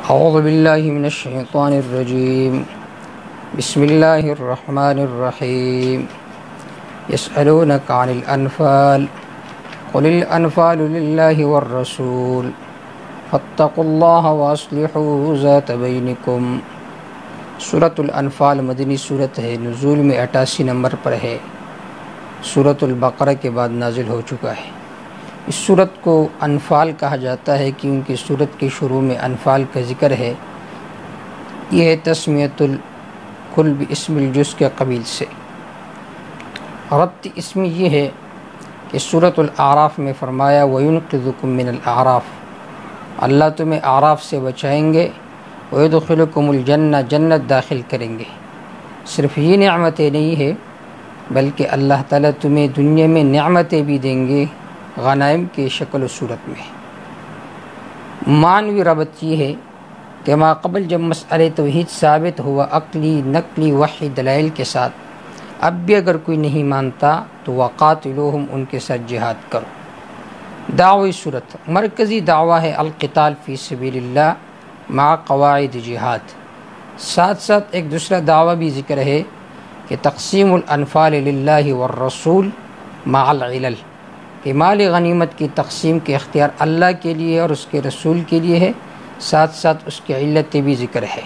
اعوذ باللہ من الشیطان الرجیم بسم اللہ الرحمن الرحیم یسألونک عن الانفال قل الانفال للہ والرسول فاتقوا اللہ واصلحوا ذات بینکم۔ سورۃ الانفال مدنی صورت ہے، نزول میں 88 نمبر پر ہے، سورۃ البقرہ کے بعد نازل ہو چکا ہے۔ اس صورت کو انفال کہا جاتا ہے کیونکہ صورت کے شروع میں انفال کا ذکر ہے۔ یہ ہے تسمیۃ الکل باسم الجزء کے قبیل سے۔ ربط اسم یہ ہے کہ سورۃ الاعراف میں فرمایا وَيُنْقِذُكُم مِّنَ الْأَعْرَافِ، اللہ تمہیں اعراف سے بچائیں گے، وَيُدْخِلُكُمُ الْجَنَّةَ، جنت داخل کریں گے۔ صرف یہ نعمتیں نہیں ہے بلکہ اللہ تعالیٰ تمہیں دنیا میں نعمتیں بھی دیں گے غنائم کی شکل و صورت میں۔ معنوی ربط یہ ہے کہ ما قبل جب مسئلہ توحید ثابت ہوا عقلی نقلی وحی دلائل کے ساتھ، اب بھی اگر کوئی نہیں مانتا تو وقاتلوہم، ان کے ساتھ جہاد کرو۔ دعوی صورت مرکزی دعویٰ ہے القتال فی سبیل اللہ مع قواعد جہاد، ساتھ ساتھ ایک دوسرا دعویٰ بھی ذکر ہے کہ تقسیم الانفال للہ والرسول مع العلل، کہ مال غنیمت کی تقسیم کے اختیار اللہ کے لیے اور اس کے رسول کے لیے ہے، ساتھ ساتھ اس کی علتیں بھی ذکر ہے۔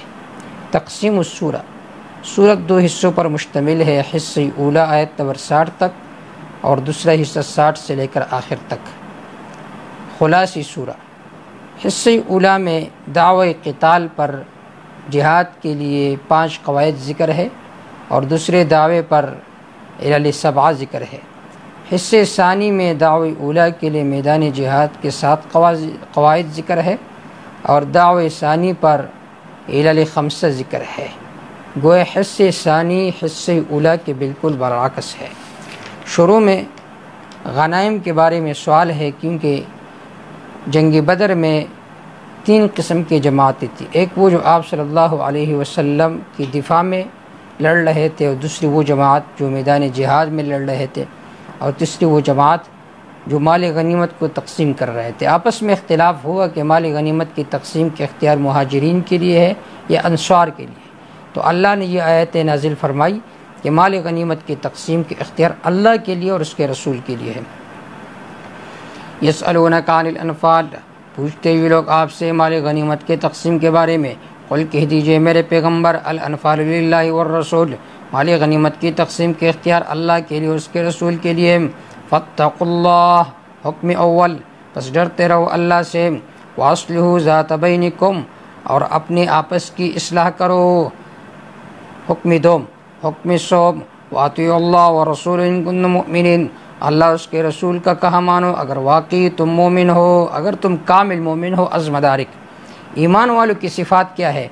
تقسیم السورہ، سورت دو حصوں پر مشتمل ہے، حصہ اولا آیت نمبر 60 تک اور دوسرا حصہ 60 سے لے کر آخر تک۔ خلاصی سورہ، حصہ اولا میں دعوی قتال پر جہاد کے لیے 5 قواعد ذکر ہے اور دوسرے دعوے پر علل 7 ذکر ہے۔ حصے ثانی میں دعوی اولا کے لیے میدان جہاد کے 7 قواعد ذکر ہے اور دعوی ثانی پر علل 5 ذکر ہے۔ گویا حصے ثانی حصے اولا کے بالکل برعکس ہے۔ شروع میں غنائم کے بارے میں سوال ہے کیونکہ جنگ بدر میں 3 قسم کی جماعتیں تھیں، ایک وہ جو آپ صلی اللہ علیہ وسلم کی دفاع میں لڑ رہے تھے، اور دوسری وہ جماعت جو میدان جہاد میں لڑ رہے تھے، اور تیسری وہ جماعت جو مال غنیمت کو تقسیم کر رہے تھے۔ آپس میں اختلاف ہوا کہ مال غنیمت کی تقسیم کے اختیار مہاجرین کے لیے ہے یا انصار کے لیے، تو اللہ نے یہ آیت نازل فرمائی کہ مال غنیمت کی تقسیم کے اختیار اللہ کے لیے اور اس کے رسول کے لیے ہے۔ یسألونک عن الانفال، پوچھتے ہوئے لوگ آپ سے مال غنیمت کے تقسیم کے بارے میں، قل کہہ دیجئے میرے پیغمبر الانفال للہ والرسول، مال غنیمت کی تقسیم کے اختیار اللہ کے لیے اور اس کے رسول کے لیے۔ فاتقوا اللہ، حکم اول، پس ڈرتے رہو اللہ سے، واصلحوا ذات بینکم، اور اپنے آپس کی اصلاح کرو۔ حکم دوم، حکم سوم، واطیعوا اللہ ورسول ان کنتم مؤمنین، اللہ اس کے رسول کا کہا مانو اگر واقعی تم مومن ہو، اگر تم کامل مومن ہو عزم دارک۔ ایمان والوں کی صفات کیا ہے؟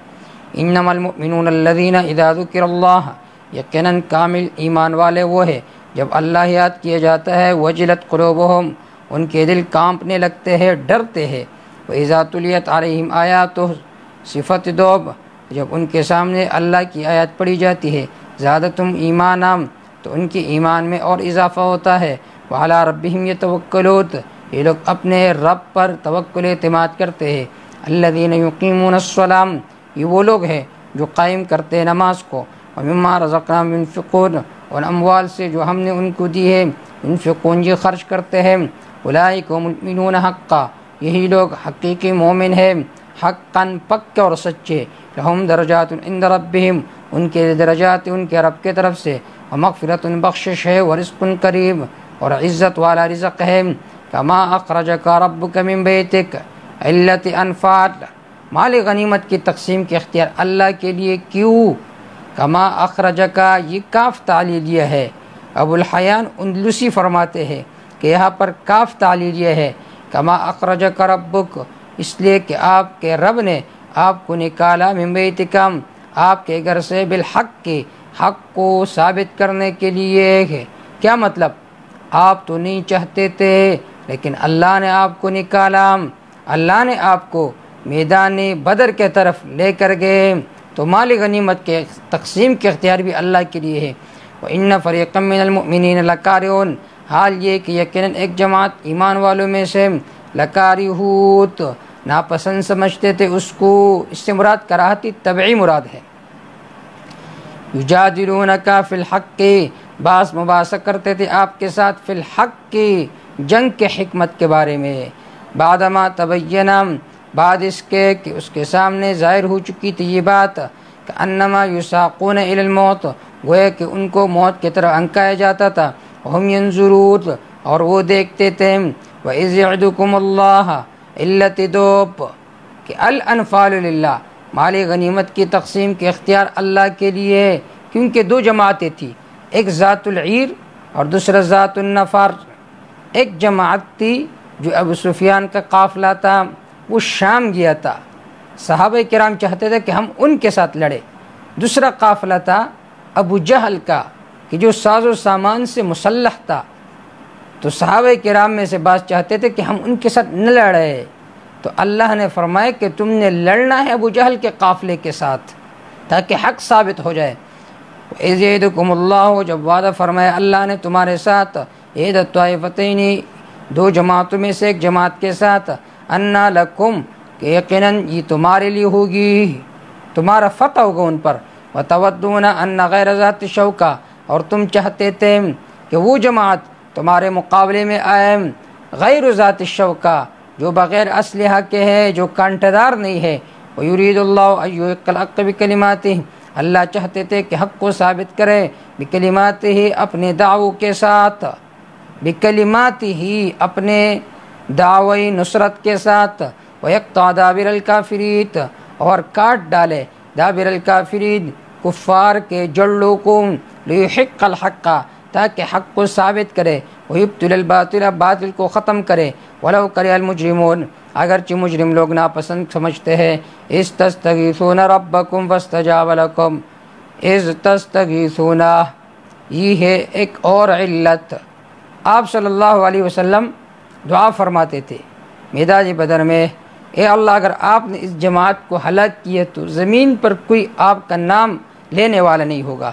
انما المؤمنون الذین اذا ذکر اللہ، یقیناً کامل ایمان والے وہ ہے جب اللہ یاد کیا جاتا ہے، وجلت قلوبہم، ان کے دل کانپنے لگتے ہیں، ڈرتے ہیں۔ وَإِذَا تُلِيَتْ عَلَيْهِمْ آيَاتُهُ، صفت دوم، جب ان کے سامنے اللہ کی آیات پڑھی جاتی ہے، زادتہم ایمانا، تو ان کے ایمان میں اور اضافہ ہوتا ہے۔ وَعَلَىٰ رَبِّهِمْ يَتَوَكَّلُونَ، یہ لوگ اپنے رب پر توکل اعتماد کرتے ہیں۔ الَّذِينَ يُقِيمُونَ الصَّلَاةَ، یہ وہ لوگ ہیں جو قائم کرتے ہیں نماز کو۔ وَمِمَّا رَزَقْنَاهُمْ يُنْفِقُونَ، اور اموال سے جو ہم نے ان کو دی ہے، ينفقون، یہ خرچ کرتے ہیں۔ اولئک هم المؤمنون حقا، یہی لوگ حقیقی مومن ہیں، حقا پکے اور سچے۔ لہم درجات عند ربہم، ان کے درجات ان کے رب کی طرف سے، ومغفرۃ، بخشش ہے، ورزق کریم، اور عزت والا رزق ہے۔ کما اخرجک ربک من بیتک، علت انفال، مال غنیمت کی تقسیم کے اختیار اللہ کے لیے کیوں؟ کما اخرجکا، یہ کاف تعلیلیہ ہے۔ ابو الحیان اندلسی فرماتے ہیں کہ یہاں پر کاف تعلیلیہ ہے، کما اخرجک ربک، اس لیے کہ آپ کے رب نے آپ کو نکالا، من بیتکم، آپ کے گھر سے، بالحق کے، حق کو ثابت کرنے کے لیے ہے۔ کیا مطلب؟ آپ تو نہیں چاہتے تھے لیکن اللہ نے آپ کو نکالا، اللہ نے آپ کو میدان بدر کے طرف لے کر گئے، تو مال غنیمت کے تقسیم کے اختیار بھی اللہ کے لیے ہے۔ وَإِنَّ فَرِيقًا مِّنَ الْمُؤْمِنِينَ لَكَارِهُونَ، حال یہ کہ یقیناً ایک جماعت ایمان والوں میں سے، لَكَارِهُونَ، ناپسند سمجھتے تھے اس کو، اس سے مراد کراہتی طبعی مراد ہے۔ یجادلونک فی الحق، بعض مباحثہ کرتے تھے آپ کے ساتھ فی الحق کی جنگ کے حکمت کے بارے میں، بعدما تبین، بعد اس کے کہ اس کے سامنے ظاہر ہو چکی تھی یہ بات، کہ انما یساقون الی الموت، گویا کہ ان کو موت کی طرف انکایا جاتا تھا، ہم ینظرون، اور وہ دیکھتے تھے، وَإِذْ يَعِدُكُمُ اللَّهَ علت دوپ، کہ الانفال للہ، مال غنیمت کی تقسیم کے اختیار اللہ کے لیے، کیونکہ دو جماعتیں تھیں، ایک ذات العیر اور دوسرا ذات النفر۔ ایک جماعت تھی جو ابو سفیان کا قافلہ تھا، وہ شام گیا تھا، صحابہ کرام چاہتے تھے کہ ہم ان کے ساتھ لڑے۔ دوسرا قافلہ تھا ابو جہل کا، کہ جو ساز و سامان سے مسلح تھا، تو صحابہ کرام میں سے بعض چاہتے تھے کہ ہم ان کے ساتھ نہ لڑے، تو اللہ نے فرمایا کہ تم نے لڑنا ہے ابو جہل کے قافلے کے ساتھ تاکہ حق ثابت ہو جائے۔ اِذْ یعدکم اللہ، جب وعدہ فرمایا اللہ نے تمہارے ساتھ، احدی الطائفتین، دو جماعتوں میں سے ایک جماعت کے ساتھ، انا لکم، کہ یقیناً یہ تمہارے لیے ہوگی، تمہارا فتح ہوگا ان پر، وتودون ان غیر ذات شوکہ، اور تم چاہتے تھے کہ وہ جماعت تمہارے مقابلے میں آئے غیر ذات شوکہ، جو بغیر اسلحہ کے ہے، جو کانٹیدار نہیں ہے۔ وَيُرِيدُ اللَّهُ أَن يُحِقَّ الْحَقَّ بِكَلِمَاتِهِ، اللہ چاہتے تھے کہ حق کو ثابت کرے، بکلماتہ، اپنے دعووں کے ساتھ، بکلماتہ، اپنے دعوی نصرت کے ساتھ، وَيَقْطَعَ دَابِرَ الْكَافِرِينَ، اور کاٹ ڈالے دابر الکافرین، کفار کے جڑوں کو، لِيُحِقَّ الْحَقَّ، تاکہ حق کو ثابت کرے، وَيُبْطِلَ الْبَاطِلَ، باطل کو ختم کرے، وَلَوْ كَرِهَ الْمُجْرِمُونَ، اگرچہ مجرم لوگ ناپسند سمجھتے ہیں۔ اِذْ تَسْتَغِیثُونَ رَبَّکُمْ فَاسْتَجَابَ لَکُمْ، اِذْ تَسْتَغِیثُونَ، یہ ہے ایک اور علت۔ آپ صلی اللہ علیہ وسلم دعا فرماتے تھے میدان بدر میں، اے اللہ اگر آپ نے اس جماعت کو ہلاک کیا تو زمین پر کوئی آپ کا نام لینے والا نہیں ہوگا۔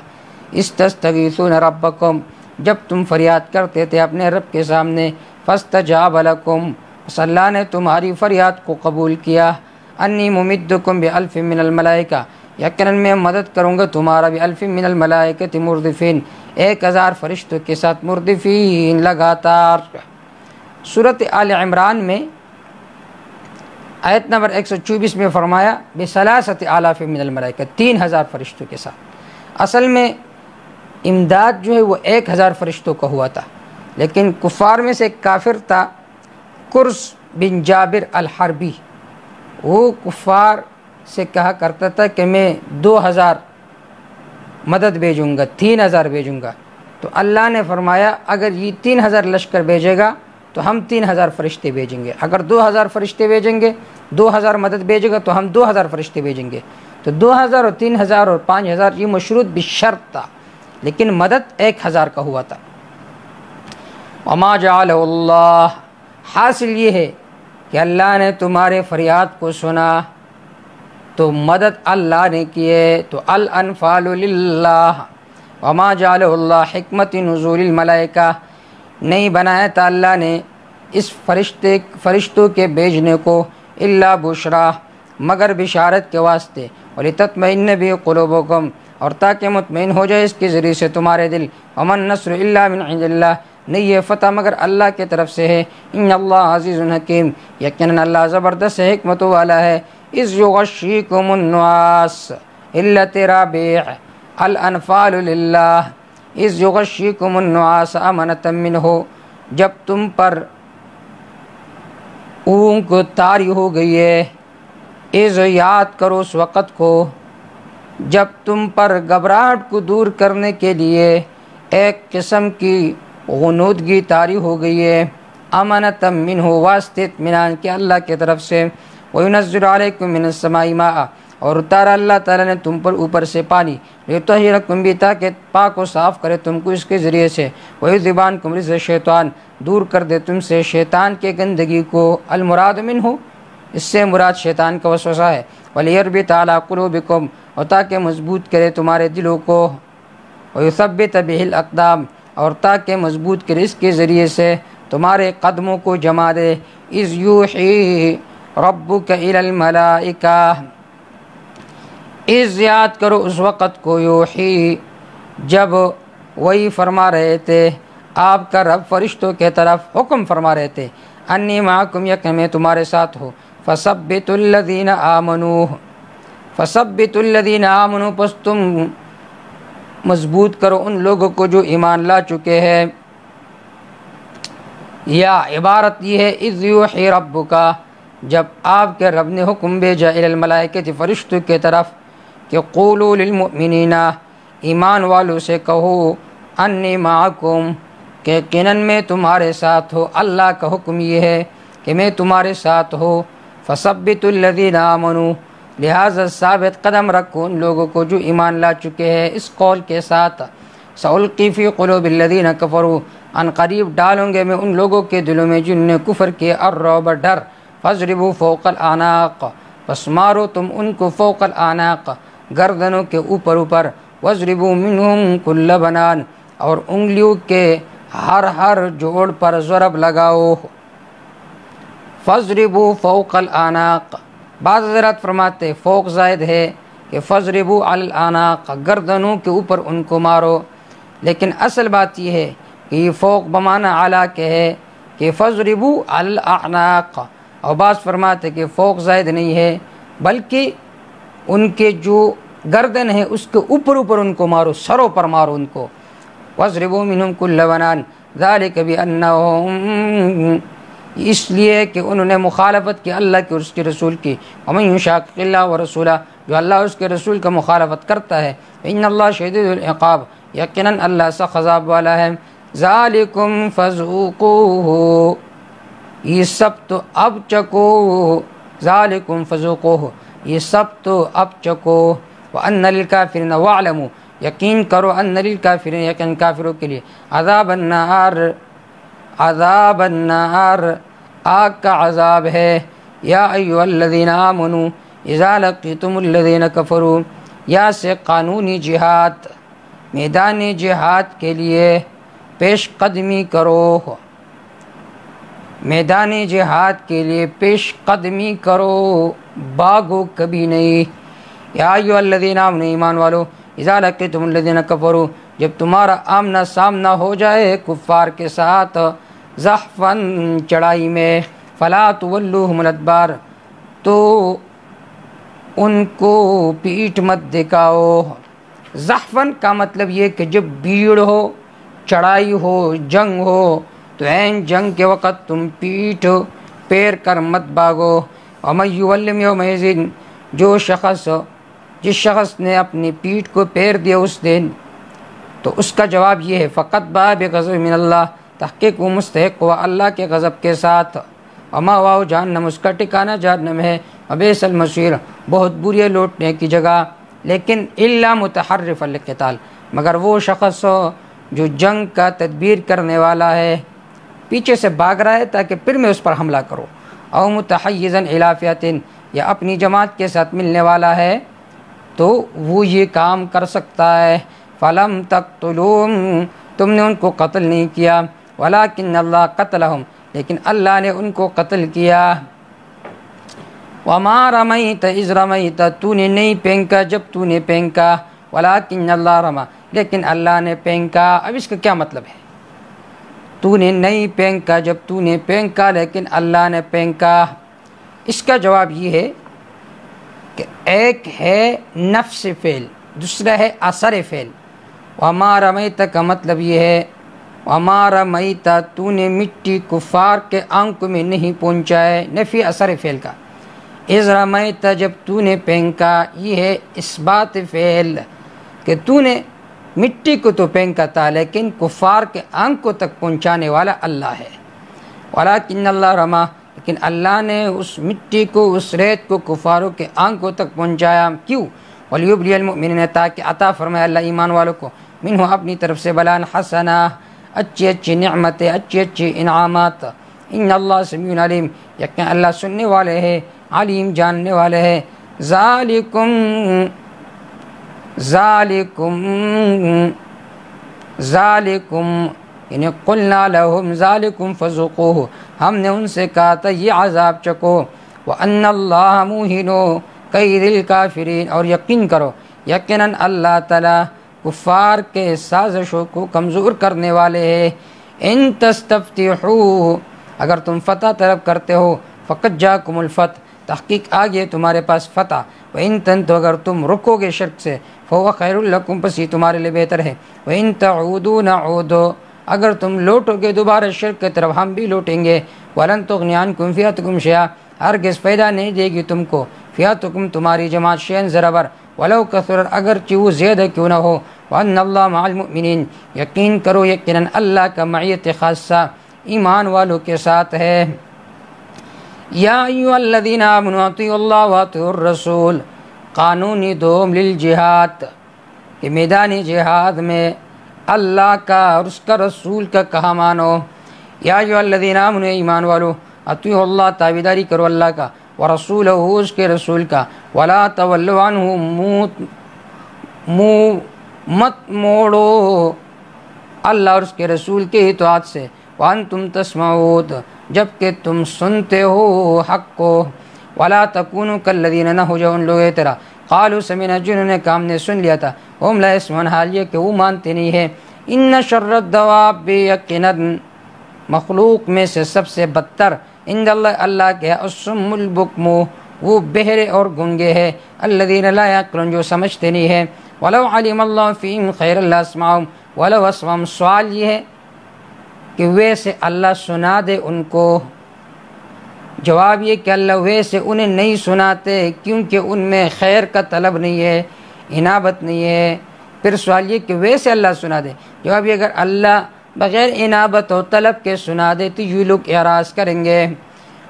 استستغیثون ربکم، جب تم فریاد کرتے تھے اپنے رب کے سامنے، فاستجاب لکم، بس اللہ نے تمہاری فریاد کو قبول کیا۔ انی ممدکم بألف من الملائکہ، یقیناً میں مدد کروں گا تمہارا بألف من الملائکۃ مردفین، 1000 فرشتوں کے ساتھ، مردفین لگاتار۔ سورۃ آل عمران میں آیت نمبر 124 میں فرمایا بثلاثۃ آلاف من الملائکہ، 3000 فرشتوں کے ساتھ۔ اصل میں امداد جو ہے وہ 1000 فرشتوں کا ہوا تھا، لیکن کفار میں سے ایک کافر تھا کرس بن جابر الحربی، وہ کفار سے کہا کرتا تھا کہ میں 2000 مدد بھیجوں گا، 3000 بھیجوں گا، تو اللہ نے فرمایا اگر یہ 3000 لشکر بھیجے گا تو ہم 3000 فرشتے بھیجیں گے، اگر 2000 فرشتے بھیجیں گے، 2000 مدد بھیجے گا تو ہم 2000 فرشتے بھیجیں گے۔ تو 2000 اور 3000 اور 5000 یہ مشروط بشرط تھا، لیکن مدد 1000 کا ہوا تھا۔ وما جعلہ اللہ، حاصل یہ ہے کہ اللہ نے تمہارے فریاد کو سنا تو مدد اللہ نے کیے، تو الانفال للہ۔ وما جعلہ اللہ حکمت نزول الملائکہ، نہیں بنایا تھا اللہ نے اس فرشتوں کے بھیجنے کو، الا بشرا، مگر بشارت کے واسطے، ولتطمئن بہ قلوبکم، اور تاکہ مطمئن ہو جائے اس کے ذریعے سے تمہارے دل۔ ومن نصر الا من عند اللہ، نہیں یہ فتح مگر اللہ کی طرف سے ہے۔ ان اللہ عزیز حکیم، یقیناً اللہ زبردست حکمت والا ہے۔ اذ یغشیکم النعاس، علت رابع، الانفال للہ۔ اذ یغشیکم النعاس امنۃ منہ، جب تم پر اونگ طاری ہو گئی ہے، اذ یاد کرو اس وقت کو جب تم پر گھبراہٹ کو دور کرنے کے لیے ایک قسم کی غنودگی طاری ہو گئی ہے، امنۃ منہ، واسطے اطمینان کے اللہ کی طرف سے۔ وَيُنَزِّلُ عَلَيْكُم مِّنَ السَّمَاءِ مَاءً، اور اتارا اللہ تعالیٰ نے تم پر اوپر سے پانی، لِيُطَهِّرَكُم بِهِ، تاکہ پاک و صاف کرے تم کو اس کے ذریعے سے، وَيُذْهِبَ عَنكُم رِجْزَ الشَّيْطَانِ، دور کر دے تم سے شیطان کے گندگی کو، المراد منہ، اس سے مراد شیطان کا وسوسہ ہے، وَلِيَرْبِطَ عَلَىٰ قُلُوبِكُمْ، اور تاکہ مضبوط کرے تمہارے دلوں کو، وَيُثَبِّتَ بِهِ الْأَقْدَامَ، اور تاکہ مضبوط کرے اس کے ذریعے سے تمہارے قدموں کو جما دے۔ اِذْ یوحی، ربک الی الملائکہ، اذ یاد کرو اس وقت کو یوحی جب وہی فرما رہے تھے آپ کا رب فرشتوں کے طرف حکم فرما رہے تھے، انی معکم یقین میں تمہارے ساتھ ہوں، فثبتوا الذین آمنوا، فثبتوا الذین آمنوا، پس تم مضبوط کرو ان لوگوں کو جو ایمان لا چکے ہیں۔ یا عبارت یہ ہے اذ یوحی ربک، جب آپ کے رب نے حکم بھیجا الی الملائکۃ فرشتوں کے طرف کہ قولوا للمؤمنین، ایمان والوں سے کہو، انی معکم، کہ یقیناً میں تمہارے ساتھ ہو، اللہ کا حکم یہ ہے کہ میں تمہارے ساتھ ہو، فثبتوا الذین آمنوا، لہذا ثابت قدم رکھو ان لوگوں کو جو ایمان لا چکے ہیں، اس قول کے ساتھ سألقی فی قلوب الذین کفروا، ان قریب ڈالوں گے میں ان لوگوں کے دلوں میں جن نے کفر کیا، الرعب، ڈر، فاضربوا فوق الاعناق، پس مارو تم ان کو، فوق الاعناق، گردنوں کے اوپر اوپر، واضربوا منہم کل بنان، اور انگلیوں کے ہر جوڑ پر ضرب لگاؤ، فاضربوا فوق الاعناق، بعض حضرات فرماتے فوق زائد ہے کہ فاضربوا علی الاعناق، گردنوں کے اوپر ان کو مارو، لیکن اصل بات یہ ہے کہ یہ فوق بمعنی اعلیٰ کے ہے کہ فاضربوا علی الاعناق، اور بعض فرماتے کہ فوق زائد نہیں ہے بلکہ ان کے جو گردن ہے اس کے اوپر ان کو مارو، سروں پر مارو ان کو، واضربوا منہم کل بنان، ذالک بانہم، اس لیے کہ انہوں نے مخالفت کی اللہ کی اور اس کے رسول کی، ومن یشاقق اللہ ورسولہ، جو اللہ اور اس کے رسول کا مخالفت کرتا ہے، ان اللہ شدید العقاب، یقیناً اللہ سخت عذاب والا ہے، ذالکم فذوقوہ، یہ سب تو اب چکو، ذالکم فذوقوہ، یہ سب تو اب چکو، وان للکافرین، واعلموا، یقین کرو، ان للکافرین، یقین کافروں کے لیے، عذاب النار، عذاب النار، آگ کا عذاب ہے، یا ایھا الذین آمنوا اذا لقیتم الذین کفروا، یا سے قانونی جہاد، میدان جہاد کے لیے پیش قدمی کرو، میدان جہاد کے لیے پیش قدمی کرو، باگو کبھی نہیں، یا ایھا الذین آمنوا، ایمان والو، اذا لقیتم الذین کفروا، جب تمہارا آمنا سامنا ہو جائے کفار کے ساتھ، زحفاً چڑھائی میں، فلا تولوہم الادبار، تو ان کو پیٹھ مت دکھاؤ، زحفاً کا مطلب یہ کہ جب بھیڑ ہو، چڑھائی ہو، جنگ ہو، تو عین جنگ کے وقت تم پیٹھ پیر کر مت بھاگو، ومن یولم یومئذ، جس شخص نے اپنی پیٹھ کو پیر دیا اس دن، تو اس کا جواب یہ ہے، فقط باء بغضب من اللہ، تحقیق وہ مستحق ہوا اللہ کے غضب کے ساتھ، ومأواہ جہنم، اس کا ٹھکانہ جہنم ہے، وبئس المصیر، بہت بری ہے لوٹنے کی جگہ، لیکن الا متحرفا للقتال، مگر وہ شخص جو جنگ کا تدبیر کرنے والا ہے، پیچھے سے بھاگ رہا ہے تاکہ پھر میں اس پر حملہ کروں، او متحیزا الی فئۃ، یا اپنی جماعت کے ساتھ ملنے والا ہے تو وہ یہ کام کر سکتا ہے، فلم تقتلوہم، تم نے ان کو قتل نہیں کیا، ولکن اللہ قتلہم، لیکن اللہ نے ان کو قتل کیا، وما رمیت اذ رمیت، تو نے نہیں پھینکا جب تو نے پھینکا، ولکن اللہ رما، لیکن اللہ نے پھینکا۔ اب اس کا کیا مطلب ہے؟ تو نے نہیں پھینکا جب تو نے پھینکا، لیکن اللہ نے پھینکا۔ اس کا جواب یہ ہے کہ ایک ہے نفس فعل، دوسرا ہے اثر فعل۔ وما رمیت کا مطلب یہ ہے وما رمیت، تو نے مٹی کفار کے آنکھوں میں نہیں پہنچائے، نفی اثر فعل کا۔ اذ رمیت، جب تو نے پھینکا، یہ ہے اثبات فعل کہ تو نے مٹی کو تو پھینکا تھا لیکن کفار کے آنکھوں تک پہنچانے والا اللہ ہے۔ ولکن اللہ رما، لیکن اللہ نے اس مٹی کو، اس ریت کو کفاروں کے آنکھوں تک پہنچایا، کیوں؟ ولیبلی المؤمنین، تاکہ عطا فرمائے اللہ ایمان والوں کو، منہ اپنی طرف سے، بلان حسنہ، اچھی اچھی نعمتیں، اچھی اچھی انعامات۔ ان اللہ سمیع علیم، یقین اللہ سننے والے ہے، علیم جاننے والے ہے۔ ذالکم یعنی قلنا لہم ذالکم فذوقوہ، ہم نے ان سے کہا تھا یہ عذاب چکو، وَأَنَّ اللَّهَ مُوهِنُ كَيْدِ الْكَافِرِينَ، اور یقین کرو یقیناً اللہ تعالیٰ کفار کے سازشوں کو کمزور کرنے والے ہیں۔ ان تستفتحوا، اگر تم فتح طلب کرتے ہو، فقد جاءکم الفتح، تحقیق آ گئے تمہارے پاس فتح، وَإِن تَنْتَهُوا، اگر تم رکو گے شرک سے، فَهُوَ خَيْرٌ لَكُمْ، پس یہ تمہارے لیے بہتر ہے، وَإِن تَعُودُوا نَعُودُ، اگر تم لوٹو گے دوبارہ شرک کی طرف ہم بھی لوٹیں گے، وَلَن تُغْنِيَ عَنْكُمْ فِئَتُكُمْ شَيْئًا، ہرگز فائدہ نہیں دے گی تم کو فئتکم تمہاری جماعت شیئن ذرا بر، ولو کثرت اگرچہ وہ زیادہ کیوں نہ ہو، وَأَنَّ اللَّهَ مَعَ الْمُؤْمِنِينَ، یقین کرو یقیناً اللہ کا معیت خاصہ ایمان والوں کے ساتھ ہے۔ یا ایھا الذین آمنوا اطیعوا اللہ واطیعوا الرسول، قانونی دوم للجہاد، کہ میدان جہاد میں اللہ کا اور اس کا رسول کا کہا مانو۔ یا ایھا الذین آمنوا، ایمان والو، اطیعوا اللہ، تابعداری کرو اللہ کا، ورسولہ، اس کے رسول کا، ولا تولوا عنہ، منہ مت موڑو اللہ اور اس کے رسول کے اطاعت سے، وانتم تسمعون، جبکہ تم سنتے ہو حق کو، ولا تکونوا کالذین، نہ ہو جاؤ ان لوگوں کی طرح، قالوا سمعنا، جنہوں نے کام نے سن لیا تھا، ہم لا یسمعون، حال یہ کہ وہ مانتے نہیں ہے۔ ان شر الدواب، یقیناً مخلوق میں سے سب سے بدتر عند اللہ، اللہ کے الصم البکم، وہ بہرے اور گنگے ہیں، الذین لا یعقلون، جو سمجھتے نہیں ہیں، ولو علم اللہ فیہم خیر لاسمعہم، ولو اسمعہم، سوال یہ ہے کہ ویسے اللہ سنا دے ان کو، جواب یہ کہ اللہ ویسے انہیں نہیں سناتے کیونکہ ان میں خیر کا طلب نہیں ہے، انابت نہیں ہے۔ پھر سوال یہ کہ ویسے اللہ سنا دے، جواب یہ اگر اللہ بغیر انابت و طلب کے سنا دے تو یہ لوگ اعراض کریں گے۔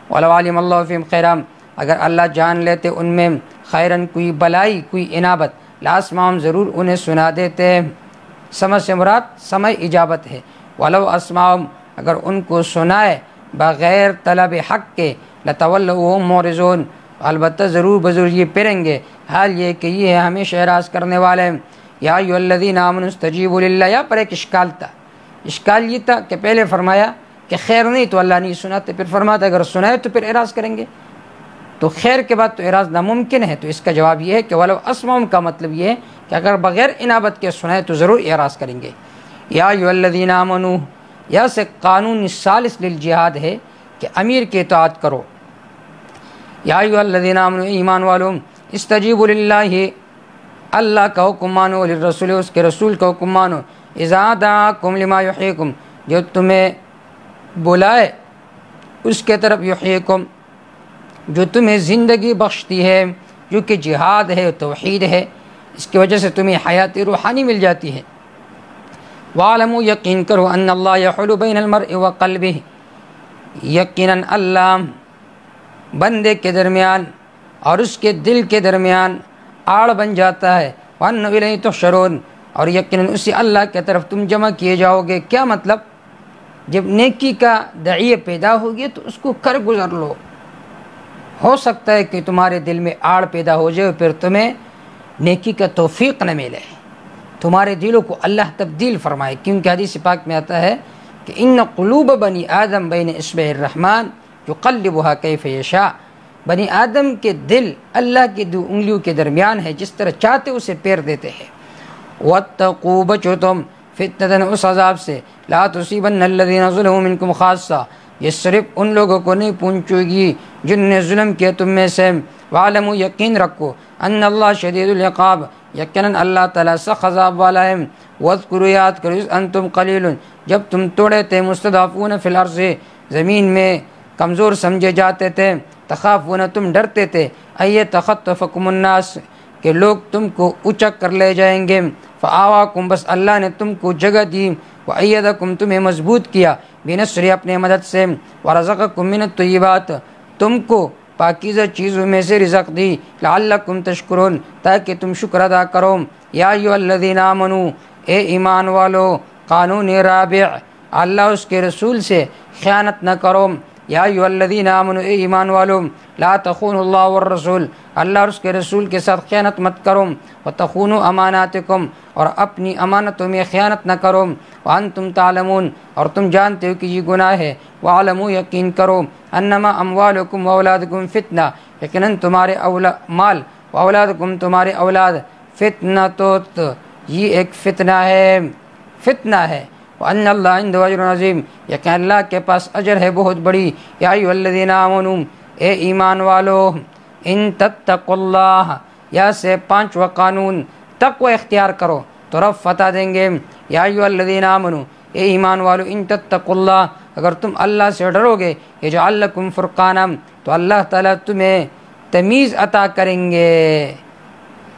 وَلَوْ عَلِمَ اللَّهُ فِيهِمْ خَيْرًا، اگر اللہ جان لیتے ان میں خیرن، کوئی بلائی، کوئی انابت، لَأَسْمَعَهُمْ، ضرور انہیں سنا دیتے۔ سمجھ سے مراد سمع اجابت ہے۔ وَلَوْ أَسْمَعَهُمْ، اگر ان کو سنائے بغیر طلب حق کے، لَتَوَلَّوْا وَهُمْ مُعْرِضُونَ، البتہ ضرور بضرور یہ پھریں گے، حال یہ کہ یہ ہمیشہ اعراض کرنے والے ہیں۔ یا ایھا الذین آمنوا استجیبوا للہ، یہاں پر ایک اشکال تھا، اشکال یہ تھا کہ پہلے فرمایا کہ خیر نہیں تو اللہ نہیں سناتے، پھر فرماتا اگر سنائے تو پھر اعراض کریں گے، تو خیر کے بعد تو اعراض ناممکن ہے، تو اس کا جواب یہ ہے کہ ولو اسمعہم کا مطلب یہ ہے کہ اگر بغیر انابت کے سنائے تو ضرور اعراض کریں گے۔ یا ایھا الذین آمنوا، یا سے قانون ثالث للجہاد ہے کہ امیر کی اطاعت کرو۔ یا ایھا الذین آمنوا، ایمان والو، استجیبوا للہ، اللہ کا حکم مانو، للرسول، اس کے رسول کا حکم مانو، اذا دعاکم لما یحییکم، جو تمہیں بلائے اس کے طرف، یحییکم، جو تمہیں زندگی بخشتی ہے، جو کہ جہاد ہے، توحید ہے، اس کی وجہ سے تمہیں حیات روحانی مل جاتی ہے۔ وَاعْلَمُوا، یقین کرو، ان اللہ یحول بین المرء وقلبہ، یقیناً اللہ بندے کے درمیان اور اس کے دل کے درمیان آڑ بن جاتا ہے، وَأَنَّهُ إِلَيْهِ تُحْشَرُونَ، اور یقیناً اسی اللہ کی طرف تم جمع کیے جاؤ گے۔ کیا مطلب؟ جب نیکی کا داعیہ پیدا ہوگی تو اس کو کر گزر لو، ہو سکتا ہے کہ تمہارے دل میں آڑ پیدا ہو جائے، پھر تمہیں نیکی کا توفیق نہ ملے، تمہارے دلوں کو اللہ تبدیل فرمائے، کیونکہ حدیث پاک میں آتا ہے کہ ان قلوب بنی آدم بین اصبع الرحمن یقلبها کیف یشاء، بنی آدم کے دل اللہ کی دو انگلیوں کے درمیان ہے، جس طرح چاہتے اسے پھیر دیتے ہیں۔ واتقوا، بچو تم، فتنۃ، اس عذاب سے، لا تصیبن الذین ظلموا منکم خاصہ، یہ صرف ان لوگوں کو نہیں پہنچے گی جن نے ظلم کیا تم میں سے۔ وعلموا، یقین رکھو، ان اللہ شدید العقاب، یقیناً اللہ تعالیٰ سخت عذاب والا ہے۔ واذکروا، یاد کرو، اذ انتم قلیل، جب تم توڑے تھے، مستضعفون فی الارض، زمین میں کمزور سمجھے جاتے تھے، تخافون، تم ڈرتے تھے، ان یتخطفکم الناس، کہ لوگ تم کو اچک کر لے جائیں گے، فآواکم، بس اللہ نے تم کو جگہ دی، وأیدکم، تمہیں مضبوط کیا، بنصرہ، اپنے مدد سے، ورزقکم من الطیبات، تم کو پاکیزہ چیزوں میں سے رزق دی، لعلکم تشکرون، تاکہ تم شکر ادا کرو۔ یا ایھا الذین آمنوا، اے ایمان والو، قانون رابع، اللہ اس کے رسول سے خیانت نہ کرو، یا ایھا الذین آمنوا اے ایمان والو لا تخونوا اللہ والرسول اللہ اور اس کے رسول کے ساتھ خیانت مت کرو، وتخونوا اماناتکم اور اپنی امانتوں میں خیانت نہ کرو، وانتم تعلمون اور تم جانتے ہو کہ یہ گناہ ہے، وعلموا یقین کرو انما اموالکم واولادکم فتنہ یقیناً تمہارے مال واولادکم تمہارے اولاد فتنہ تو یہ ایک فتنہ ہے وان اللہ عنده اجر عظیم یقین اللہ کے پاس اجر ہے بہت بڑی۔ یا ایھا الذین آمنوا اے ایمان والو ان تتقوا اللہ یا سے پانچواں قانون تقوی اختیار کرو تو رب فتح دیں گے۔ یا ایھا الذین آمنوا اے ایمان والو ان تتقوا اللہ اگر تم اللہ سے ڈرو گے یجعل لکم فرقانا تو اللہ تعالیٰ تمہیں تمیز عطا کریں گے،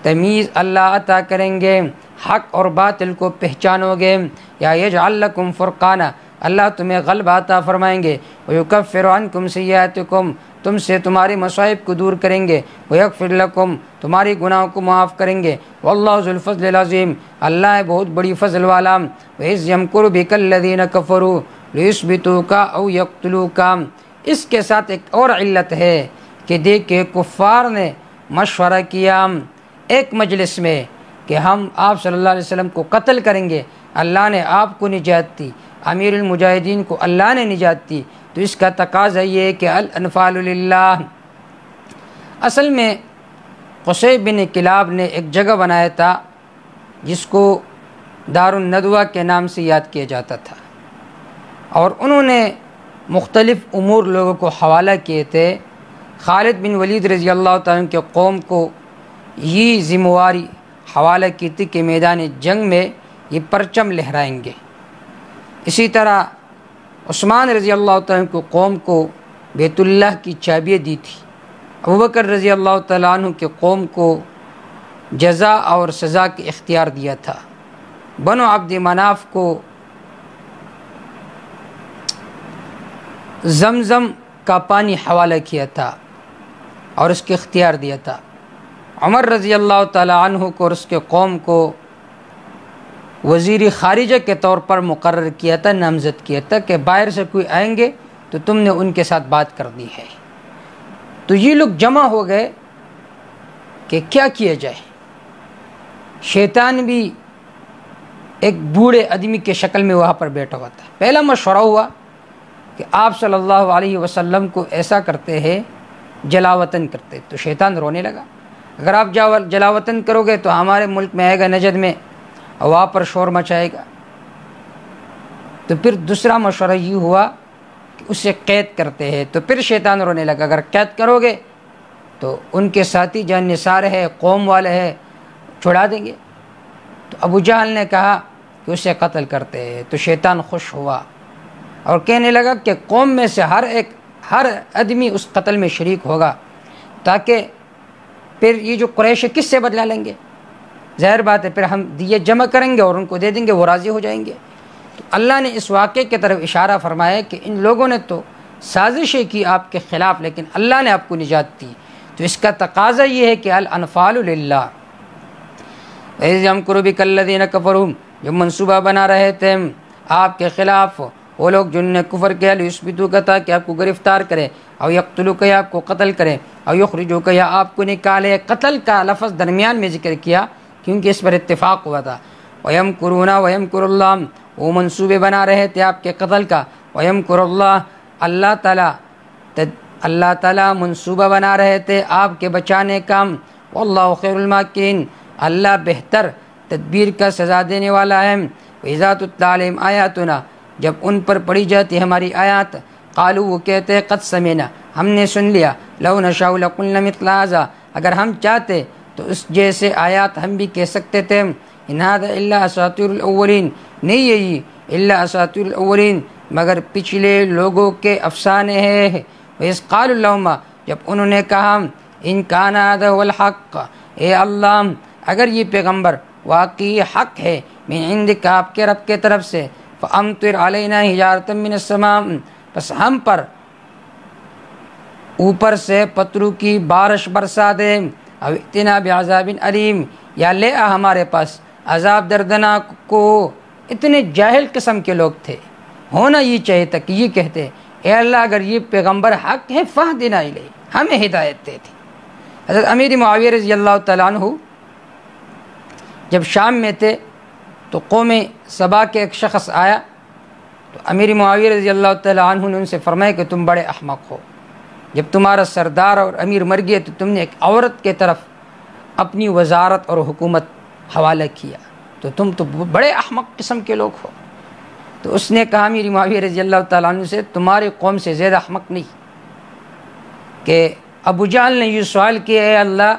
تمیز اللہ عطا کریں گے، حق اور باطل کو پہچانو گے۔ یا یجعل لکم فرقانا اللہ تمہیں غلبہ عطا فرمائیں گے، ویکفر عنکم سیئاتکم تم سے تمہاری مصائب کو دور کریں گے، ویغفر لکم تمہاری گناہوں کو معاف کریں گے، واللہ ذو الفضل العظیم اللہ ہے بہت بڑی فضل والا۔ وَإِذْ يَمْكُرُ بِكَ الَّذِينَ كَفَرُوا لِيُثْبِتُوكَ أَوْ يَقْتُلُوكَ اس کے ساتھ ایک اور علت ہے کہ دیکھے کفار نے مشورہ کیا ایک مجلس میں کہ ہم آپ صلی اللہ علیہ وسلم کو قتل کریں گے، اللہ نے آپ کو نجات دی، امیر المجاہدین کو اللہ نے نجات دی، تو اس کا تقاضا یہ ہے کہ الانفال للہ۔ اصل میں قصی بن کلاب نے ایک جگہ بنایا تھا جس کو دار الندوہ کے نام سے یاد کیا جاتا تھا، اور انہوں نے مختلف امور لوگوں کو حوالہ کیے تھے۔ خالد بن ولید رضی اللہ تعالیٰ عنہ کے قوم کو یہ ذمہ واری حوالہ کی تھی کہ میدان جنگ میں یہ پرچم لہرائیں گے۔ اسی طرح عثمان رضی اللہ تعالیٰ عنہ کو قوم کو بیت اللہ کی چابیاں دی تھی۔ ابوبکر رضی اللہ تعالیٰ عنہ کے قوم کو جزا اور سزا کے اختیار دیا تھا۔ بنو عبد مناف کو زمزم کا پانی حوالہ کیا تھا اور اس کے اختیار دیا تھا۔ عمر رضی اللہ تعالیٰ عنہ کو اور اس کے قوم کو وزیر خارجہ کے طور پر مقرر کیا تھا، نامزد کیا تھا کہ باہر سے کوئی آئیں گے تو تم نے ان کے ساتھ بات کر دی ہے۔ تو یہ لوگ جمع ہو گئے کہ کیا کیا جائے۔ شیطان بھی ایک بوڑھے آدمی کے شکل میں وہاں پر بیٹھا ہوا تھا۔ پہلا مشورہ ہوا کہ آپ صلی اللہ علیہ وسلم کو ایسا کرتے ہیں جلاوطن کرتے، تو شیطان رونے لگا، اگر آپ جلاوطن کرو گے تو ہمارے ملک میں آئے گا نجد میں اور وہاں پر شور مچائے گا۔ تو پھر دوسرا مشورہ یہ ہوا کہ اسے قید کرتے ہیں، تو پھر شیطان رونے لگا، اگر قید کرو گے تو ان کے ساتھی جان نثار ہے، قوم والے ہیں، چھڑا دیں گے۔ تو ابو جہل نے کہا کہ اسے قتل کرتے ہیں، تو شیطان خوش ہوا اور کہنے لگا کہ قوم میں سے ہر آدمی اس قتل میں شریک ہوگا، تاکہ پھر یہ جو قریش کس سے بدلہ لیں گے؟ ظاہر بات ہے پھر ہم دیے جمع کریں گے اور ان کو دے دیں گے، وہ راضی ہو جائیں گے۔ تو اللہ نے اس واقعے کی طرف اشارہ فرمایا کہ ان لوگوں نے تو سازشیں کی آپ کے خلاف، لیکن اللہ نے آپ کو نجات دی۔ تو اس کا تقاضا یہ ہے کہ الانفال للہ۔ وَإِذْ يَمْكُرُ بِكَ الَّذِينَ كَفَرُوا جو منصوبہ بنا رہے تھے آپ کے خلاف وہ لوگ جن نے کفر کیا، لِيُثْبِتُوكَ تاکہ آپ کو گرفتار کرے، او یقتلوک یا آپ کو قتل کرے، او یخرجوک یا آپ کو نکالے۔ قتل کا لفظ درمیان میں ذکر کیا کیونکہ اس پر اتفاق ہوا تھا۔ وَيَمْكُرُونَ وَيَمْكُرُ اللَّهُ وہ منصوبے بنا رہے تھے آپ کے قتل کا، وَيَمْكُرُ اللَّهُ اللہ تعالیٰ منصوبہ بنا رہے تھے آپ کے بچانے کا۔ وَاللَّهُ خَيْرُ الْمَاكِرِينَ اللہ بہتر تدبیر کا سزا دینے والا ہے۔ وَإِذَا تُتْلَىٰ عَلَيْهِمْ آیاتنا جب ان پر پڑھی جاتی ہے ہماری آیات، قالوا وہ کہتے ہیں قد سمعنا ہم نے سن لیا، لو نشاء لقلنا مثل هذا اگر ہم چاہتے تو اس جیسے آیات ہم بھی کہہ سکتے تھے۔ ان هذا الا اساطیر الاولین نہیں یہی الا اساطیر الاولین مگر پچھلے لوگوں کے افسانے ہیں۔ وَإِذْ قَالُوا اللَّهُمَّ جب انہوں نے کہا ان کان هذا هو الحق اے اللہ اگر یہ پیغمبر واقعی حق ہے، من عندک آپ کے رب کے طرف سے، فَأَمْطِرْ عَلَيْنَا حِجَارَةً مِّنَ السَّمَاءِ بس ہم پر اوپر سے پتھروں کی بارش برسا دے، او ائتنا بعذاب علیم یا لے آ ہمارے پاس عذاب دردناک کو۔ اتنے جاہل قسم کے لوگ تھے، ہونا یہ چاہیے تھا کہ یہ کہتے اے اللہ اگر یہ پیغمبر حق ہے فہدنا الیہ، ہمیں ہدایت دے دی۔ حضرت امیر معاویہ رضی اللہ تعالیٰ عنہ جب شام میں تھے تو قوم سبا کے ایک شخص آیا، تو امیر معاویہ رضی اللہ تعالیٰ عنہ نے ان سے فرمایا کہ تم بڑے احمق ہو، جب تمہارا سردار اور امیر مر گئے تو تم نے ایک عورت کے طرف اپنی وزارت اور حکومت حوالہ کیا، تو تم تو بڑے احمق قسم کے لوگ ہو۔ تو اس نے کہا امیر معاویہ رضی اللہ تعالیٰ عنہ سے، تمہاری قوم سے زیادہ احمق نہیں، کہ ابو جہل نے یہ سوال کیا، اے اللہ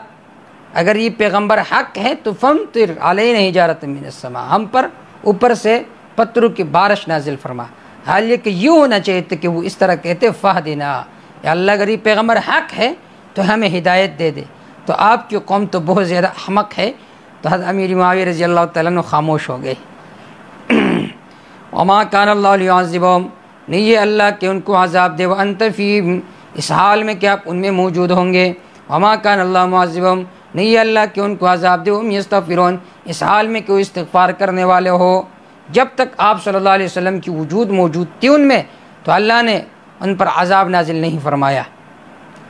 اگر یہ پیغمبر حق ہے تو فامطر علینا حجارۃ من السماء، ہم پر اوپر سے پتھروں کی بارش نازل فرما۔ حال یہ کہ یوں ہونا چاہیے تھا کہ وہ اس طرح کہتے فہدنا، یا اللہ اگر یہ پیغمبر حق ہے تو ہمیں ہدایت دے دے، تو آپ کی قوم تو بہت زیادہ احمق ہے۔ تو حضرت امیر معاویہ رضی اللہ تعالیٰ عنہ خاموش ہو گئے۔ وما کان اللہ لیعذبہم، نہیں یہ اللہ کہ ان کو عذاب دے، وانت فیہم، اس حال میں کہ آپ ان میں موجود ہوں گے، وما کان اللہ معذبہم، نہیں یہ اللہ کہ ان کو عذاب دے، ہم یستغفرون، اس حال میں کہ وہ استغفار کرنے والے ہو۔ جب تک آپ صلی اللہ علیہ وسلم کی وجود موجود تھی ان میں، تو اللہ نے ان پر عذاب نازل نہیں فرمایا،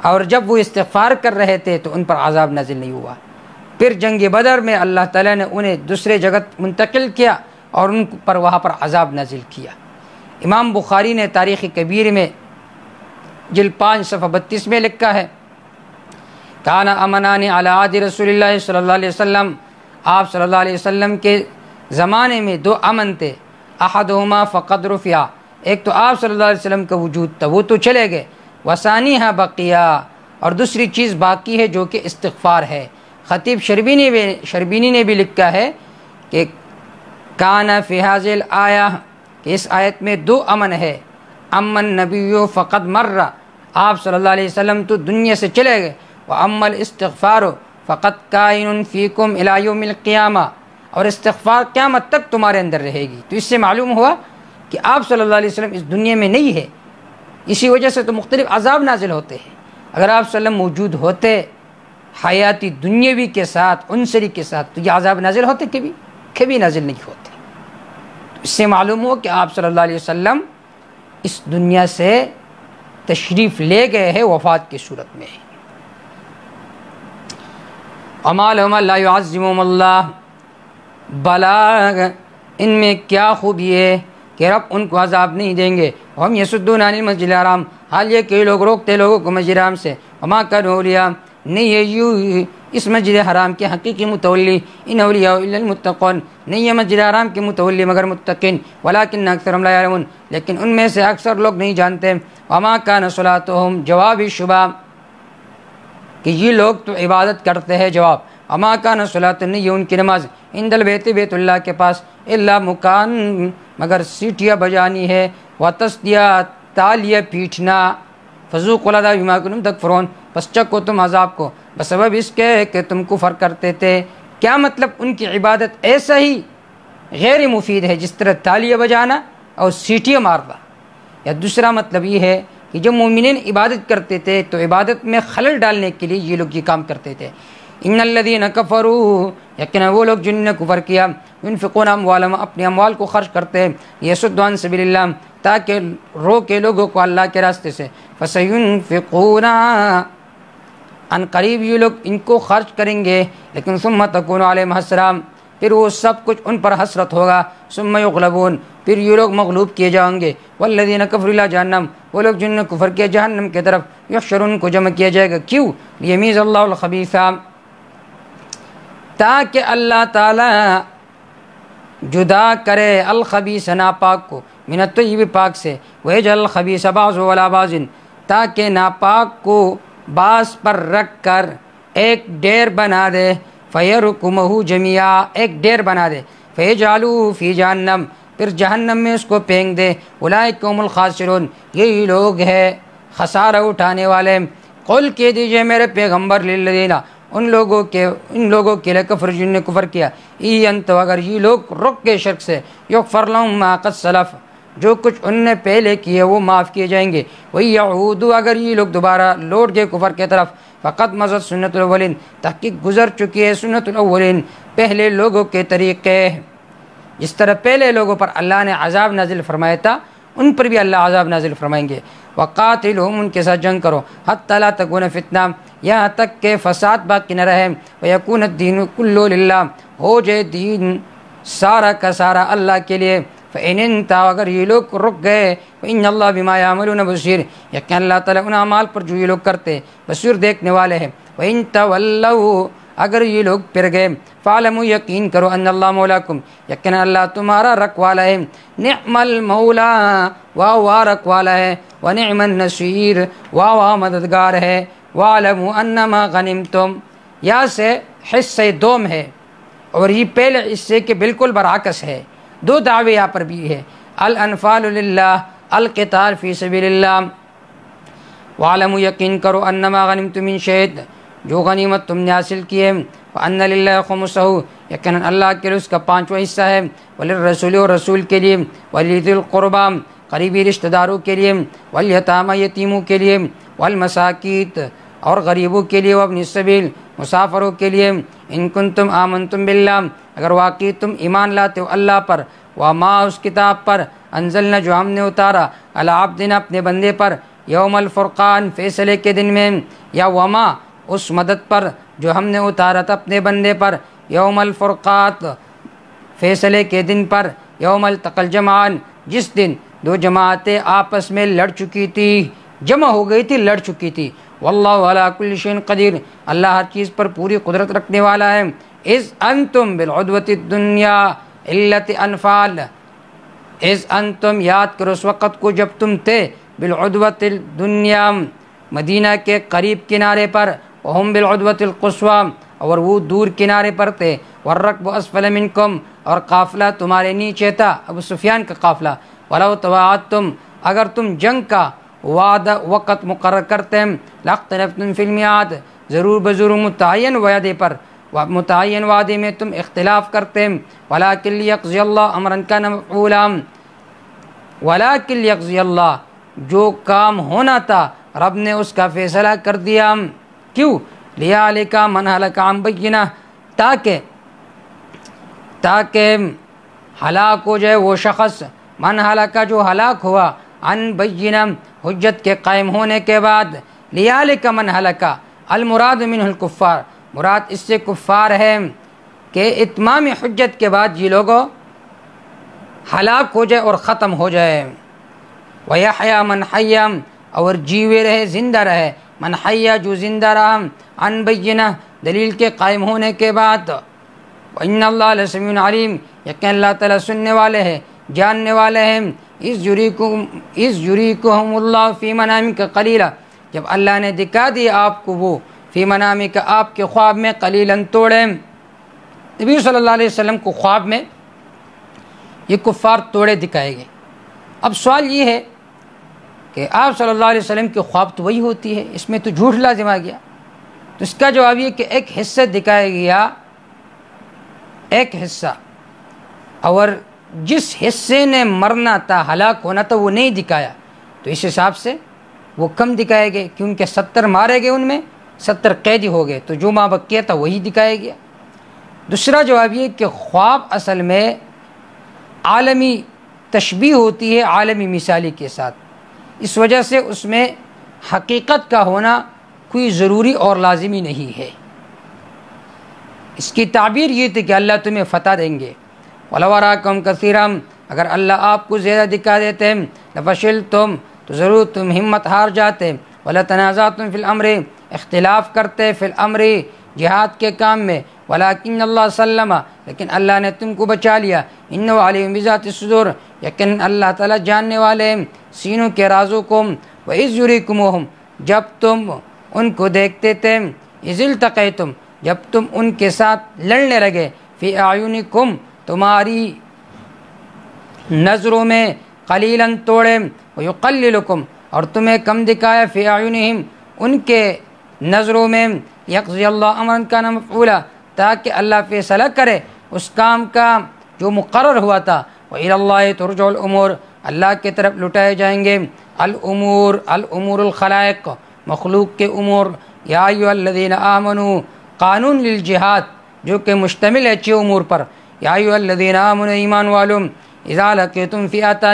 اور جب وہ استغفار کر رہے تھے تو ان پر عذاب نازل نہیں ہوا۔ پھر جنگ بدر میں اللہ تعالیٰ نے انہیں دوسرے جگہ منتقل کیا اور ان پر وہاں پر عذاب نازل کیا۔ امام بخاری نے تاریخ کبیر میں جلد 5 صفحہ 32 میں لکھا ہے، کان امنان علی عہد رسول اللہ صلی اللہ علیہ وسلم، آپ صلی اللہ علیہ وسلم کے زمانے میں 2 امن تھے، احدہما فقد رفع، ایک تو آپ صلی اللہ علیہ وسلم کا وجود تھا، وہ تو چلے گئے، وثانیھا بقیہ، اور دوسری چیز باقی ہے جو کہ استغفار ہے۔ خطیب شربینی نے بھی لکھا ہے کہ کان فی ھذہ الآیہ، کہ اس آیت میں 2 امن ہے، امن نبی فقد مر، آپ صلی اللہ علیہ وسلم تو دنیا سے چلے گئے، وَأَمَّا الْإِسْتِغْفَارُ فَقَدْ كَائِنٌ فِيكُمْ إِلَى يَوْمِ الْقِيَامَةِ، اور استغفار قیامت تک تمہارے اندر رہے گی۔ تو اس سے معلوم ہوا کہ آپ صلی اللہ علیہ وسلم اس دنیا میں نہیں ہے، اسی وجہ سے تو مختلف عذاب نازل ہوتے ہیں۔ اگر آپ صلی اللہ علیہ وسلم موجود ہوتے حیاتی دنیاوی کے ساتھ، عنصری کے ساتھ، تو یہ عذاب نازل ہوتے، کبھی نازل نہیں ہوتے۔ اس سے معلوم ہو کہ آپ صلی اللہ علیہ وسلم اس دنیا سے تشریف لے گئے ہیں وفات کی صورت میں۔ وما لهم لا يعذبهم اللہ، بلا ان میں کیا خوبی ہے کہ رب ان کو عذاب نہیں دیں گے۔ ہم یصدون عن المسجد الحرام، حال یہ کہ لوگ روکتے لوگوں کو مسجد حرام سے، وما كانوا اولیاء، نہیں ہے یوں اس مسجد حرام کے حقیقی متولی، ان اولیاء الا المتقون، نہیں ہے مسجد حرام کے متولی مگر متقین، ولکن اکثرهم لا يعلمون، لیکن ان میں سے اکثر لوگ نہیں جانتے۔ وما كان صلاتهم، جواب شبہ کہ یہ لوگ تو عبادت کرتے ہیں، جواب وما كان صلاۃ، نہیں ہے ان کی نماز، عند البیت، بیت اللہ کے پاس، الا مکان، مگر سیٹیاں بجانی ہے، وتصدیہ، تالیہ پیٹنا، فذوقوا العذاب بما کنتم تکفرون، پس چکو تم عذاب کو بسبب اس کے کہ تم کفر کرتے تھے۔ کیا مطلب؟ ان کی عبادت ایسا ہی غیر مفید ہے جس طرح تالیہ بجانا اور سیٹیاں مارنا، یا دوسرا مطلب یہ ہے کہ جب مومنین عبادت کرتے تھے تو عبادت میں خلل ڈالنے کے لیے یہ لوگ یہ کام کرتے تھے۔ ان الذین کفروا، یقینا وہ لوگ جن نے کفر کیا، ينفقون اموالهم، اپنے اموال کو خرچ کرتے ہیں، یصدون عن سبیل اللہ، تاکہ روکے لوگوں کو اللہ کے راستے سے، فسينفقون، ان قریب یہ لوگ ان کو خرچ کریں گے، لیکن ثم تكون عليهم حسرات، پھر وہ سب کچھ ان پر حسرت ہوگا، ثم يغلبون، پھر یہ لوگ مغلوب کیے جائیں گے، والذین کفروا الی جہنم، وہ لوگ جن نے کفر کیا جہنم کی طرف، یحشرون، کو جمع کیا جائے گا، کیوں؟ لیمیز اللہ الخبیث، تاکہ اللہ تعالی جدا کرے الخبیث، ناپاک کو، من الطیب، پاک سے، ویجعل الخبیث بعضہ علی بعض، تاکہ ناپاک کو بعض پر رکھ کر ایک ڈیر بنا دے، فیرکمہ جمیعا، ایک ڈیر بنا دے، فیجعلوہ فی جہنم، پھر جہنم میں اس کو پھینک دے، اولئک هم الخاسرون، یہی لوگ ہے خسارہ اٹھانے والے۔ قل کہہ دیجئے میرے پیغمبر، للذین، ان لوگوں کے لیے کفر، جن نے کفر کیا، انتو، اگر یہ لوگ رک کے شرک سے، یغفر لهم ما قد سلف، جو کچھ ان نے پہلے کیے وہ معاف کیے جائیں گے، وَيَعُودُوا، اگر یہ لوگ دوبارہ لوٹ گئے کفر کی طرف، فقط مضت سنت الاولین، تحقیق گزر چکی ہے سنت الاولین، پہلے لوگوں کے طریقے، جس طرح پہلے لوگوں پر اللہ نے عذاب نازل فرمایا تھا ان پر بھی اللہ عذاب نازل فرمائیں گے۔ وقاتلہم ان کے ساتھ جنگ کرو حتی لا تکون فتنہ یہاں تک کہ فساد باقی نہ رہے ویکون الدین کلہ للہ ہو جائے دین سارا کا سارا اللہ کے لیے فإن انتہوا اگر یہ لوگ رک گئے فإن اللہ بما یعملون بصیر یقین اللہ تعالیٰ ان اعمال پر جو یہ لوگ کرتے بصیر دیکھنے والے ہیں وإن تولوا اگر یہ لوگ پھر گئے فاعلموا یقین کرو ان اللہ مولاکم یقین اللہ تمہارا رکھوالا ہے نعم المولا واہ واہ رکھوالا ہے ونعم النصیر واہ واہ مددگار ہے وَاعْلَمُوا أَنَّمَا غَنِمْتُمْ یا سے حصہ دوم ہے اور یہ پہلے حصے کے بالکل برعکس ہے دو دعوے یہاں پر بھی ہے الانفال للہ القتال فی سبیل اللہ وَاعْلَمُوا یقین کرو انما غنمتم من شیء جو غنیمت تم نے حاصل کی ہے وَأَنَّ لِلَّهِ خُمُسَهُ یقیناً اللہ کے لیے اس کا 5واں حصہ ہے وَلِلرَّسُولِ اور رسول کے لیے وَلِذِي الْقُرْبَى قریبی رشتہ داروں کے لیے وَالْيَتَامَى یتیموں کے لیے وَالْمَسَاکِینِ اور غریبوں کے لیے وابن السبیل مسافروں کے لیے ان کنتم آمنتم باللہ اگر واقعی تم ایمان لاتے ہو اللہ پر وما اس کتاب پر انزلنا جو ہم نے اتارا علی عبدنا اپنے بندے پر یوم الفرقان فیصلے کے دن میں یا وما اس مدد پر جو ہم نے اتارا تھا اپنے بندے پر یوم الفرقات فیصلے کے دن پر یوم التقى الجمعان جس دن دو جماعتیں آپس میں لڑ چکی تھی جمع ہو گئی تھی لڑ چکی تھی واللہ علی کل شیء قدیر اللہ ہر چیز پر پوری قدرت رکھنے والا ہے اذ انتم بالعدوۃ الدنیا علت انفال اذ انتم یاد کرو اس وقت کو جب تم تھے بالعدوۃ الدنیا مدینہ کے قریب کنارے پر وہم بالعدوۃ القصوی اور وہ دور کنارے پر تھے والرکب اسفل منکم اور قافلہ تمہارے نیچے تھا ابو سفیان کا قافلہ ولو تواعدتم اگر تم جنگ کا وعدہ وقت مقرر کرتے ہیں لاختلفتم فی المیعاد ضرور بضرور متعین وعدے پر متعین وعدے میں تم اختلاف کرتے ہیں ولکن لیقضی اللہ امرا کان مفعولا ولکن لیقضی اللہ جو کام ہونا تھا رب نے اس کا فیصلہ کر دیا کیوں لیہلک من ہلک عن بینہ تاکہ ہلاک ہو جائے وہ شخص من ہلاک جو ہلاک ہوا عن بینہ حجت کے قائم ہونے کے بعد لیہلک من ہلک المراد منہ الکفار مراد اس سے کفار ہے کہ اتمام حجت کے بعد یہ لوگ ہلاک ہو جائے اور ختم ہو جائے ویحیی من حی اور جیوے رہے زندہ رہے من حی جو زندہ رہا عن بینہ دلیل کے قائم ہونے کے بعد وَإِنَّ اللَّهَ لَسَمِيعٌ عَلِيمٌ یقین اللہ تعالیٰ سننے والے ہیں جاننے والے ہیں اِذْ يُرِيكُهُمُ اللَّهُ فِي مَنَامِكَ قَلِيلًا جب اللہ نے دکھا دی آپ کو وہ فی منامک آپ کے خواب میں قلیلاً توڑے نبی صلی اللہ علیہ وسلم کو خواب میں یہ کفار توڑے دکھائے گئے اب سوال یہ ہے کہ آپ صلی اللہ علیہ وسلم کے خواب تو وہی ہوتی ہے اس میں تو جھوٹ لازم آ گیا تو اس کا جواب یہ کہ ایک حصہ دکھایا گیا ایک حصہ اور جس حصے نے مرنا تھا ہلاک ہونا تھا وہ نہیں دکھایا تو اس حساب سے وہ کم دکھائے گئے کیونکہ 70 مارے گئے ان میں 70 قیدی ہو گئے تو جو ماں بقیہ تھا وہی دکھایا گیا دوسرا جواب یہ کہ خواب اصل میں عالمی تشبیہ ہوتی ہے عالمی مثالی کے ساتھ اس وجہ سے اس میں حقیقت کا ہونا کوئی ضروری اور لازمی نہیں ہے اس کی تعبیر یہ تھی کہ اللہ تمہیں فتح دیں گے وَلَوْ أَرَاكُمْ كَثِيرًا اگر اللہ آپ کو زیادہ دکھا دیتے لَفَشِلْتُمْ تو ضرور تم ہمت ہار جاتے وَلَتَنَازَعْتُمْ فِي الْأَمْرِ اختلاف کرتے فی الامر جہاد کے کام میں ولیکن اللہ سلم لیکن اللہ نے تم کو بچا لیا انہ علیم بذات الصدور یقین اللہ تعالیٰ جاننے والے ہیں سینوں کے رازوں کو وَإِذْ يُرِيكُمُوهُمْ جب تم ان کو دیکھتے تھے اِذِ الْتَقَيْتُمْ جب تم ان کے ساتھ لڑنے لگے فی اعینکم تمہاری نظروں میں قلیلاً توڑے ویقللکم اور تمہیں کم دکھایا فی اعینہم ان کے نظروں میں یقضی اللہ امرا کان مفعولا تاکہ اللہ فیصلہ کرے اس کام کا جو مقرر ہوا تھا وإلی اللہ ترجع الامور اللہ کی طرف لٹائے جائیں گے الامور الخلائق مخلوق کے امور یا ایھا الذین آمنوا قانون للجہاد جو کہ مشتمل ہے 6 امور پر یا ایھا الذین آمنوا ایمان والو اذا لقیتم فئۃ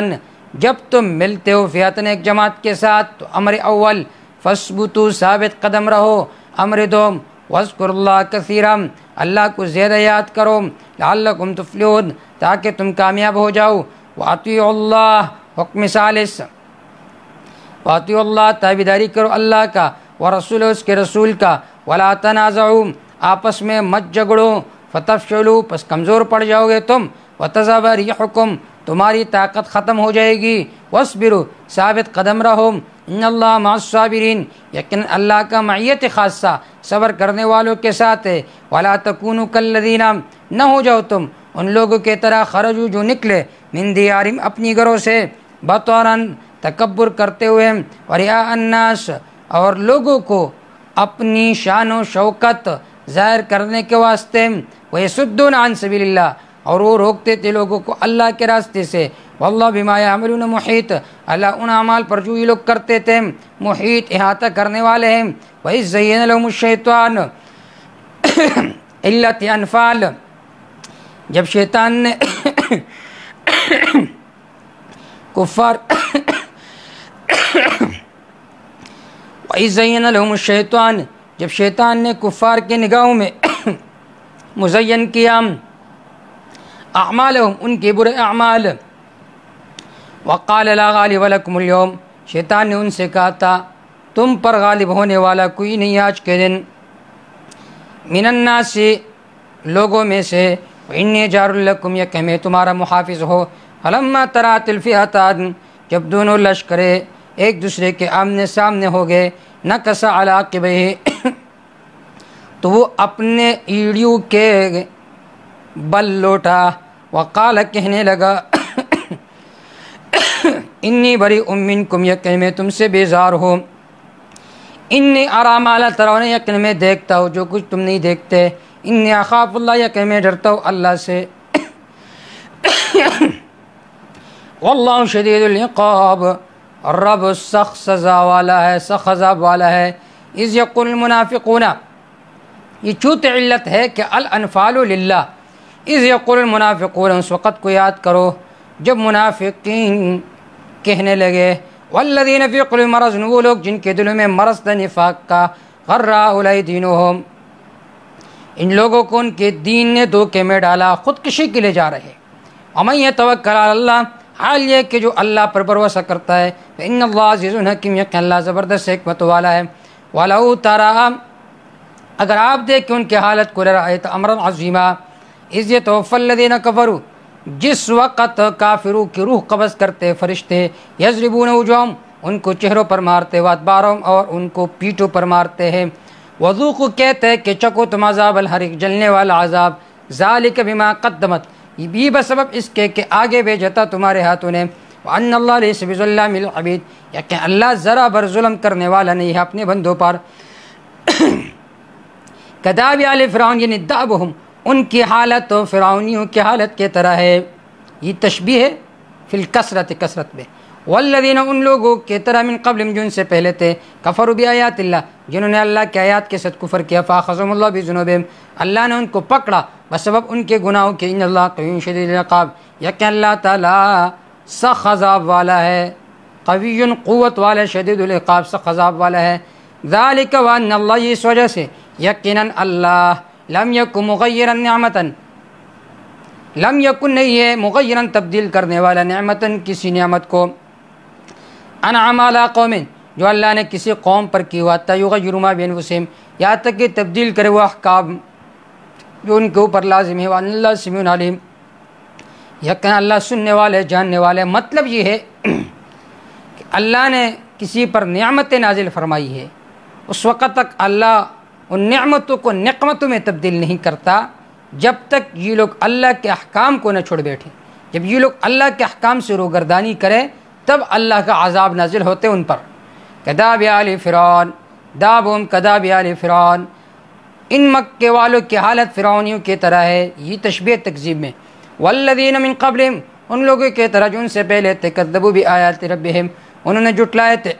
جب تم ملتے ہو فئتن ایک جماعت کے ساتھ تو امر اول فثبتوا ثابت قدم رہو، امر دوم واذکروا اللہ کثیرا اللہ کو زیادہ یاد کرو، لعلکم تفلحون تاکہ تم کامیاب ہو جاؤ، واطیعوا اللہ حکم ثالث واطیعوا اللہ تابعداری کرو اللہ کا، ورسول اس کے رسول کا، ولا تنازعوا آپس میں مت جھگڑو، فتفشلوا پس کمزور پڑ جاؤ گے تم، وتذهب ريحكم تمہاری طاقت ختم ہو جائے گی، واصبروا ثابت قدم رہو، ان اللہ مع الصابرین یقین اللہ کا معیت خاصہ صبر کرنے والوں کے ساتھ ہے، ولا تکونوا کالذین نہ ہو جاؤ تم ان لوگوں کے طرح خرجوا جو نکلے من دیارہم اپنی گھروں سے، بطرا تکبر کرتے ہوئے، ورئاء الناس اور لوگوں کو اپنی شان و شوکت ظاہر کرنے کے واسطے، ویصدون عن سبیل اللہ اور وہ روکتے تھے لوگوں کو اللہ کے راستے سے، واللہ بما یعملون محیط اللہ ان اعمال پر جو یہ لوگ کرتے تھے محیط احاطہ کرنے والے ہیں، وَإِذْ زَيَّنَ لَهُمُ الشَّيْطَانُ علت انفال جب شیطان نے کفار وَإِذْ زَيَّنَ لَهُمُ الشَّيْطَانُ جب شیطان نے کفار کے نگاہوں میں مزین کیا اعمالہم ان کے برے اعمال، وقال لا غالب لکم اليوم شیطان نے ان سے کہا تھا تم پر غالب ہونے والا کوئی نہیں آج کے دن، من الناس لوگوں میں سے، وانی جار لکم یہ کہ میں تمہارا محافظ ہو، فلما ترات الفئتان جب دونوں لشکرے ایک دوسرے کے آمنے سامنے ہو گئے، نکص علی عقبیہ تو وہ اپنے ایڑیوں کے بل لوٹا، وقال کہنے لگا انی بریء منکم یقین میں تم سے بیزار ہوں، انی اری ما لا ترون یقین میں دیکھتا ہوں جو کچھ تم نہیں دیکھتے، انی اخاف اللہ یقین میں ڈرتا ہوں اللہ سے، واللہ شدید العقاب رب سخت سزا والا ہے سخت عذاب والا ہے، اذ یقول المنافقون یہ چوت علت ہے کہ الانفال للہ، اذ یقول المنافقون اس وقت کو یاد کرو جب منافقین کہنے لگے، والذین فی قلوبہم مرض وہ لوگ جن کے دلوں میں مرض تھا نفاق کا، غر ہؤلاء دینہم ان لوگوں کو ان کے دین نے دھوکے میں ڈالا، خودکشی کے لیے جا رہے، ومن یتوکل علی اللہ حال یہ کہ جو اللہ پر بھروسہ کرتا ہے، فإن اللہ عزیز حکیم یقین اللہ زبردست حکمت والا ہے، وَلَوْ تَرَىٰ اگر آپ دیکھیں ان کی حالت کو لرأیت امرا عظیما اذ یتوفی الذین کفروا جس وقت کافروں کی روح قبض کرتے فرشتے، یضربون وجوہہم ان کو چہروں پر مارتے، وادبارہم اور ان کو پیٹوں پر مارتے ہیں، وذوقوا کہتے ہیں کہ چکو تم عذاب الحریق جلنے والا عذاب، ذالک بما قدمت یہ بسبب اس کے کہ آگے بھیجا تھا تمہارے ہاتھوں نے، وان اللہ لیس بظلام للعبید یقین اللہ ذرا بر ظلم کرنے والا نہیں ہے اپنے بندوں پر، کداب آل فرعون یعنی دعبہم ان کی حالت و فرعونیوں کی حالت کے طرح ہے، یہ تشبیہ ہے فی الکثرت کثرت میں، والذین ان لوگوں کے طرح من قبلہم جو ان سے پہلے تھے، کفروا بآیات اللہ جنہوں نے اللہ کی آیات کے ساتھ کفر کیا، فاخذہم اللہ بذنوبہم اللہ نے ان کو پکڑا بسبب ان کے گناہوں کے، ان اللہ قوی شدید العقاب یقین اللہ تعالیٰ سخت عذاب والا ہے، قوی قوت والا شدید العقاب سخت عذاب والا ہے، ذالک وان اللہ اس وجہ سے یقیناً اللہ لم یکن مغیرا نعمتا لم یکن نہیں ہے مغیرا تبدیل کرنے والا نعمتا کسی نعمت کو، انعم علی قوم جو اللہ نے کسی قوم پر کی ہوا حتی یغیروا ما بانفسہم یہاں تک کہ تبدیل کرے وہ احکام جو ان کے اوپر لازم ہے، وان اللہ سمیع علیم یقین اللہ سننے والے جاننے والے، مطلب یہ ہے کہ اللہ نے کسی پر نعمت نازل فرمائی ہے اس وقت تک اللہ ان نعمتوں کو نقمتوں میں تبدیل نہیں کرتا جب تک یہ لوگ اللہ کے احکام کو نہ چھوڑ بیٹھیں، جب یہ لوگ اللہ کے احکام سے روگردانی کریں تب اللہ کا عذاب نازل ہوتے ان پر، کداب آل فرعون دابہم کداب آل فرعون ان مکے والوں کی حالت فرعونیوں کی طرح ہے، یہ تشبیہ تکذیب میں، والذین من قبلہم ان لوگوں کی طرح جو ان سے پہلے تھے، کذبوا بآیات ربہم انہوں نے جھٹلائے تھے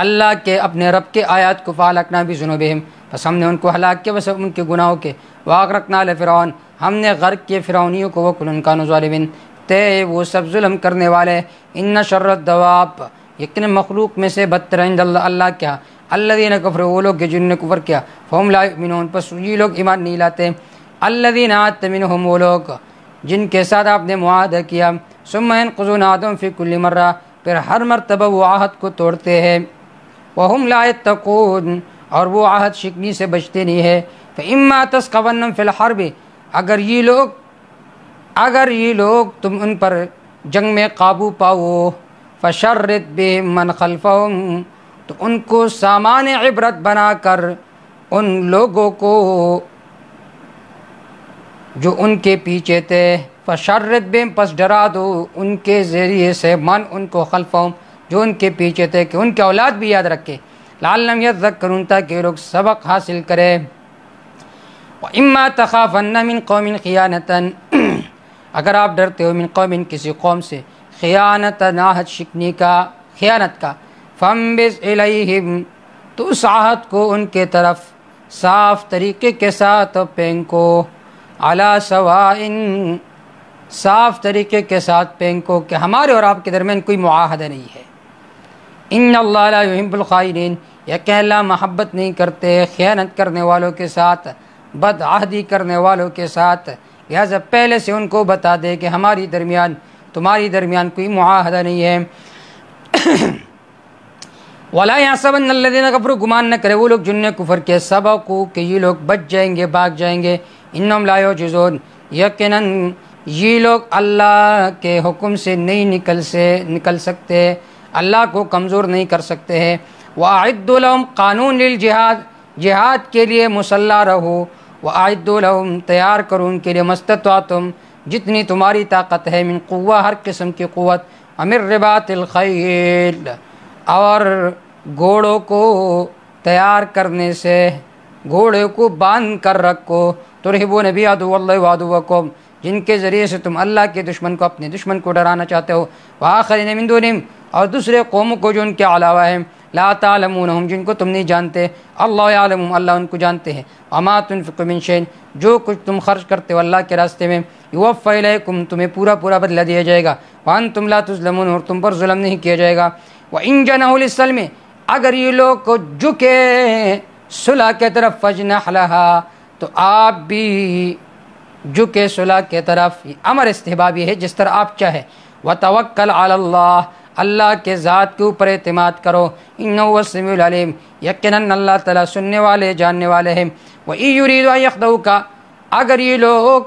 اللہ کے اپنے رب کے آیات کو، فاہلکنا بذنوبہم بس ہم نے ان کو ہلاک کیا بسبب ان کے گناہوں کے، واغرقنا آل فرعون ہم نے غرق کیے فرعونیوں کو، وکل کانوا ظالمین تے وہ سب ظلم کرنے والے. ان شر الدواب یقین مخلوق میں سے بدتر عند اللہ اللہ کیا الذین کفروا وہ لوگ جنہوں نے کفر کیا فہم لا یؤمنون پس یہ لوگ ایمان نہیں لاتے. الذین عاہدت منہم وہ لوگ جن کے ساتھ آپ نے معاہدہ کیا ثم ينقضون عہدهم فی کل مرہ پھر ہر مرتبہ وہ عہد کو توڑتے ہیں. وہم لا یتقون اور وہ عہد شکنی سے بچتے نہیں ہے. فإما تثقفنهم فی الحرب اگر یہ لوگ تم ان پر جنگ میں قابو پاؤ فشرد بهم من خلفهم تو ان کو سامان عبرت بنا کر ان لوگوں کو جو ان کے پیچھے تھے فشرد بهم پس ڈرا دو ان کے ذریعے سے من ان کو خلفهم جو ان کے پیچھے تھے کہ ان کے اولاد بھی یاد رکھے لعلهم یذکرون تاکہ لوگ سبق حاصل کرے. وَإِمَّا تَخَافَنَّ مِنْ قَوْمٍ خِيَانَةً اگر آپ ڈرتے ہو من قوم کسی قوم سے خیانت عہد شکنی کا خیانت کا فَانبِذْ إِلَيْهِمْ تو اس عہد کو ان کے طرف صاف طریقے کے ساتھ پھینکو عَلَى سَوَاءٍ صاف طریقے کے ساتھ پھینکو کہ ہمارے اور آپ کے درمیان کوئی معاہدہ نہیں ہے. ان اللہ لا يحب الخائنین کہ اللہ محبت نہیں کرتے خیانت کرنے والوں کے ساتھ بد عہدی کرنے والوں کے ساتھ. لہٰذا پہلے سے ان کو بتا دے کہ ہماری درمیان تمہاری درمیان کوئی معاہدہ نہیں ہے. وَلَا يَحْسَبَنَّ الَّذِينَ كَفَرُوا گمان نہ کرے وہ لوگ جن نے کفر کیا سبقوا کہ یہ لوگ بچ جائیں گے بھاگ جائیں گے. انہم لا يعجزون یقیناً یہ لوگ اللہ کے حکم سے نہیں نکل سکتے اللہ کو کمزور نہیں کر سکتے ہیں. وَأَعِدُّوا لَهُمْ قانون للجہاد جہاد کے لیے مسلح رہو. وَأَعِدُّوا لَهُمْ تیار کرو ان کے لیے مستطعتم جتنی تمہاری طاقت ہے من قوہ ہر قسم کی قوت ومن رباط الخیل اور گھوڑوں کو تیار کرنے سے گھوڑے کو باندھ کر رکھو. ترہبون بعدو اللہ وعدوکم جن کے ذریعے سے تم اللہ کے دشمن کو اپنے دشمن کو ڈرانا چاہتے ہو. وآخرین من دونہم اور دوسرے قوموں کو جو ان کے علاوہ ہیں لا تعلمونہم جن کو تم نہیں جانتے اللہ یعلمہم اللہ ان کو جانتے ہیں. وما تنفقوا من شیء جو کچھ تم خرچ کرتے ہو اللہ کے راستے میں یوفی الیکم تمہیں پورا بدلہ دیا جائے گا. وانتم لا تظلمون اور تم پر ظلم نہیں کیا جائے گا. وان جنحوا للسلم اگر یہ لوگ کو جھکے صلح کے طرف فجنح لها تو آپ بھی جھکے صلح کے طرف. امر استحبابی ہے جس طرح آپ چاہے. وتوکل علی اللہ اللہ کے ذات کے اوپر اعتماد کرو. انہ هو السمیع العلیم یقیناً اللہ تعالیٰ سننے والے جاننے والے ہیں. وَإِن يُرِيدُوا أَن يَخْدَعُوكَ اگر یہ لوگ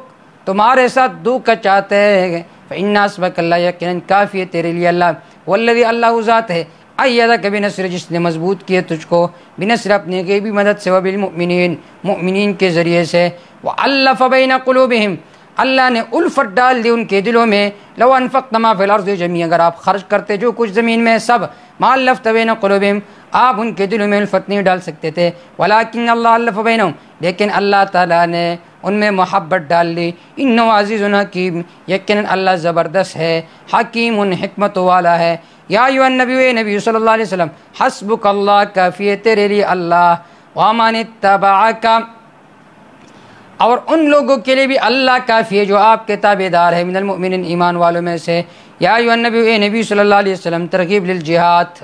تمہارے ساتھ دھوکہ چاہتے ہیں فإن حسبک اللہ یقیناً کافی ہے تیرے لیے اللہ. والذی اللہ ذات ہے ایدک بنصر جس نے مضبوط کیے تجھ کو بنصر اپنے غیبی مدد سے وبالمؤمنین مؤمنین کے ذریعے سے. وألف بین قلوبہم اللہ نے الفت ڈال دی ان کے دلوں میں. لو انفقت ما فی الارض جميعا اگر آپ خرچ کرتے جو کچھ زمین میں سب ما الفت بین قلوبہم آپ ان کے دلوں میں الفت نہیں ڈال سکتے تھے. ولکن اللہ الف بینہم لیکن اللہ تعالیٰ نے ان میں محبت ڈال دی. انہ عزیز حکیم یقیناً اللہ زبردست ہے حکیم حکمت والا ہے. یا ایھا النبی اے نبی صلی اللہ علیہ وسلم حسبک اللہ کافی ہے تیرے لیے اللہ. ومن اتبعک اور ان لوگوں کے لیے بھی اللہ کافی ہے جو آپ کے تابع دار ہے من المؤمنین ایمان والوں میں سے. یا ایھا النبی اے نبی صلی اللہ علیہ وسلم ترغیب للجہاد.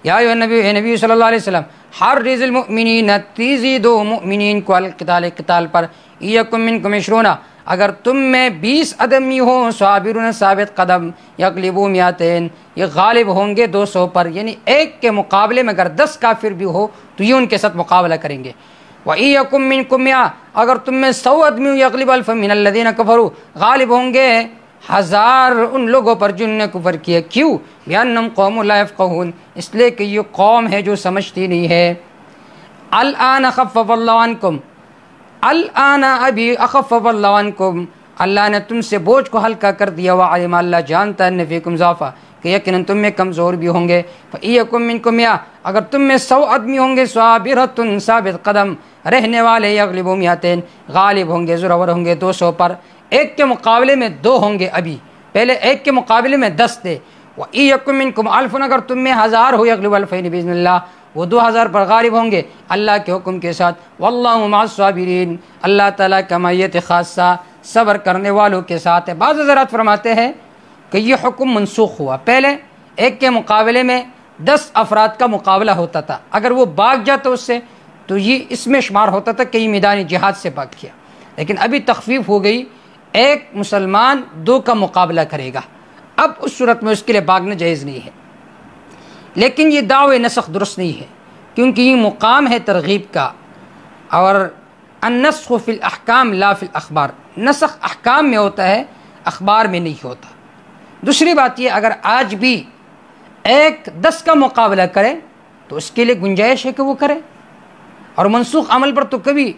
یا ایھا النبی اے نبی صلی اللہ علیہ وسلم حرض المؤمنین تیزی دو مؤمنین کو قتال پر. یکم منکم عشرون اگر تم میں 20 آدمی ہوں صابرون ثابت قدم یغلبوا مئتین یہ غالب ہوں گے 200 پر. یعنی ایک کے مقابلے میں اگر 10 کافر بھی ہو تو یہ ان کے ساتھ مقابلہ کریں گے. وَإِن يَكُن مِّنكُم مِّئَةٌ اگر تم میں 100 آدمی یغلب الفا من الذین کفروا غالب ہوں گے 1000 ان لوگوں پر جن نے کفر کیا. کیوں؟ بِأَنَّهُمْ قَوْمٌ لَا يَفْقَهُونَ اس لیے کہ یہ قوم ہے جو سمجھتی نہیں ہے. الآن خفف اللہ عنکم الآن ابھی اخفف اللہ عنکم اللہ نے تم سے بوجھ کو ہلکا کر دیا. وعلم اللہ جانتا ہے ان فیکم ضعفا کہ یقیناً تم میں کمزور بھی ہوں گے. فَإِن يَكُن مِّنكُم مِّئَةٌ اگر تم میں 100 آدمی ہوں گے صابرۃ ثابت قدم رہنے والے یغلبوا مئتین غالب ہوں گے زورور ہوں گے 200 پر. ایک کے مقابلے میں 2 ہوں گے ابھی پہلے ایک کے مقابلے میں 10 تھے. وَإِن يَكُن مِّنكُمْ أَلْفٌ اگر تم میں 1000 ہو یغلبوا الفین بإذن اللہ وہ 2000 پر غالب ہوں گے اللہ کے حکم کے ساتھ. واللہ مع الصابرین اللہ تعالیٰ کا معیت خاصہ صبر کرنے والوں کے ساتھ ہے۔ بعض حضرات فرماتے ہیں کہ یہ حکم منسوخ ہوا، پہلے ایک کے مقابلے میں 10 افراد کا مقابلہ ہوتا تھا، اگر وہ بھاگ جاتا اس سے تو یہ اس میں شمار ہوتا تھا کہ یہ میدان جہاد سے بھاگ گیا، لیکن ابھی تخفیف ہو گئی، ایک مسلمان 2 کا مقابلہ کرے گا، اب اس صورت میں اس کے لیے بھاگنا جائز نہیں ہے۔ لیکن یہ دعوے نسخ درست نہیں ہے، کیونکہ یہ مقام ہے ترغیب کا، اور النسخ فی الاحکام لا فی الاخبار، نسخ احکام میں ہوتا ہے، اخبار میں نہیں ہوتا۔ دوسری بات یہ، اگر آج بھی ایک 10 کا مقابلہ کرے تو اس کے لیے گنجائش ہے کہ وہ کرے، اور منسوخ عمل پر تو کبھی،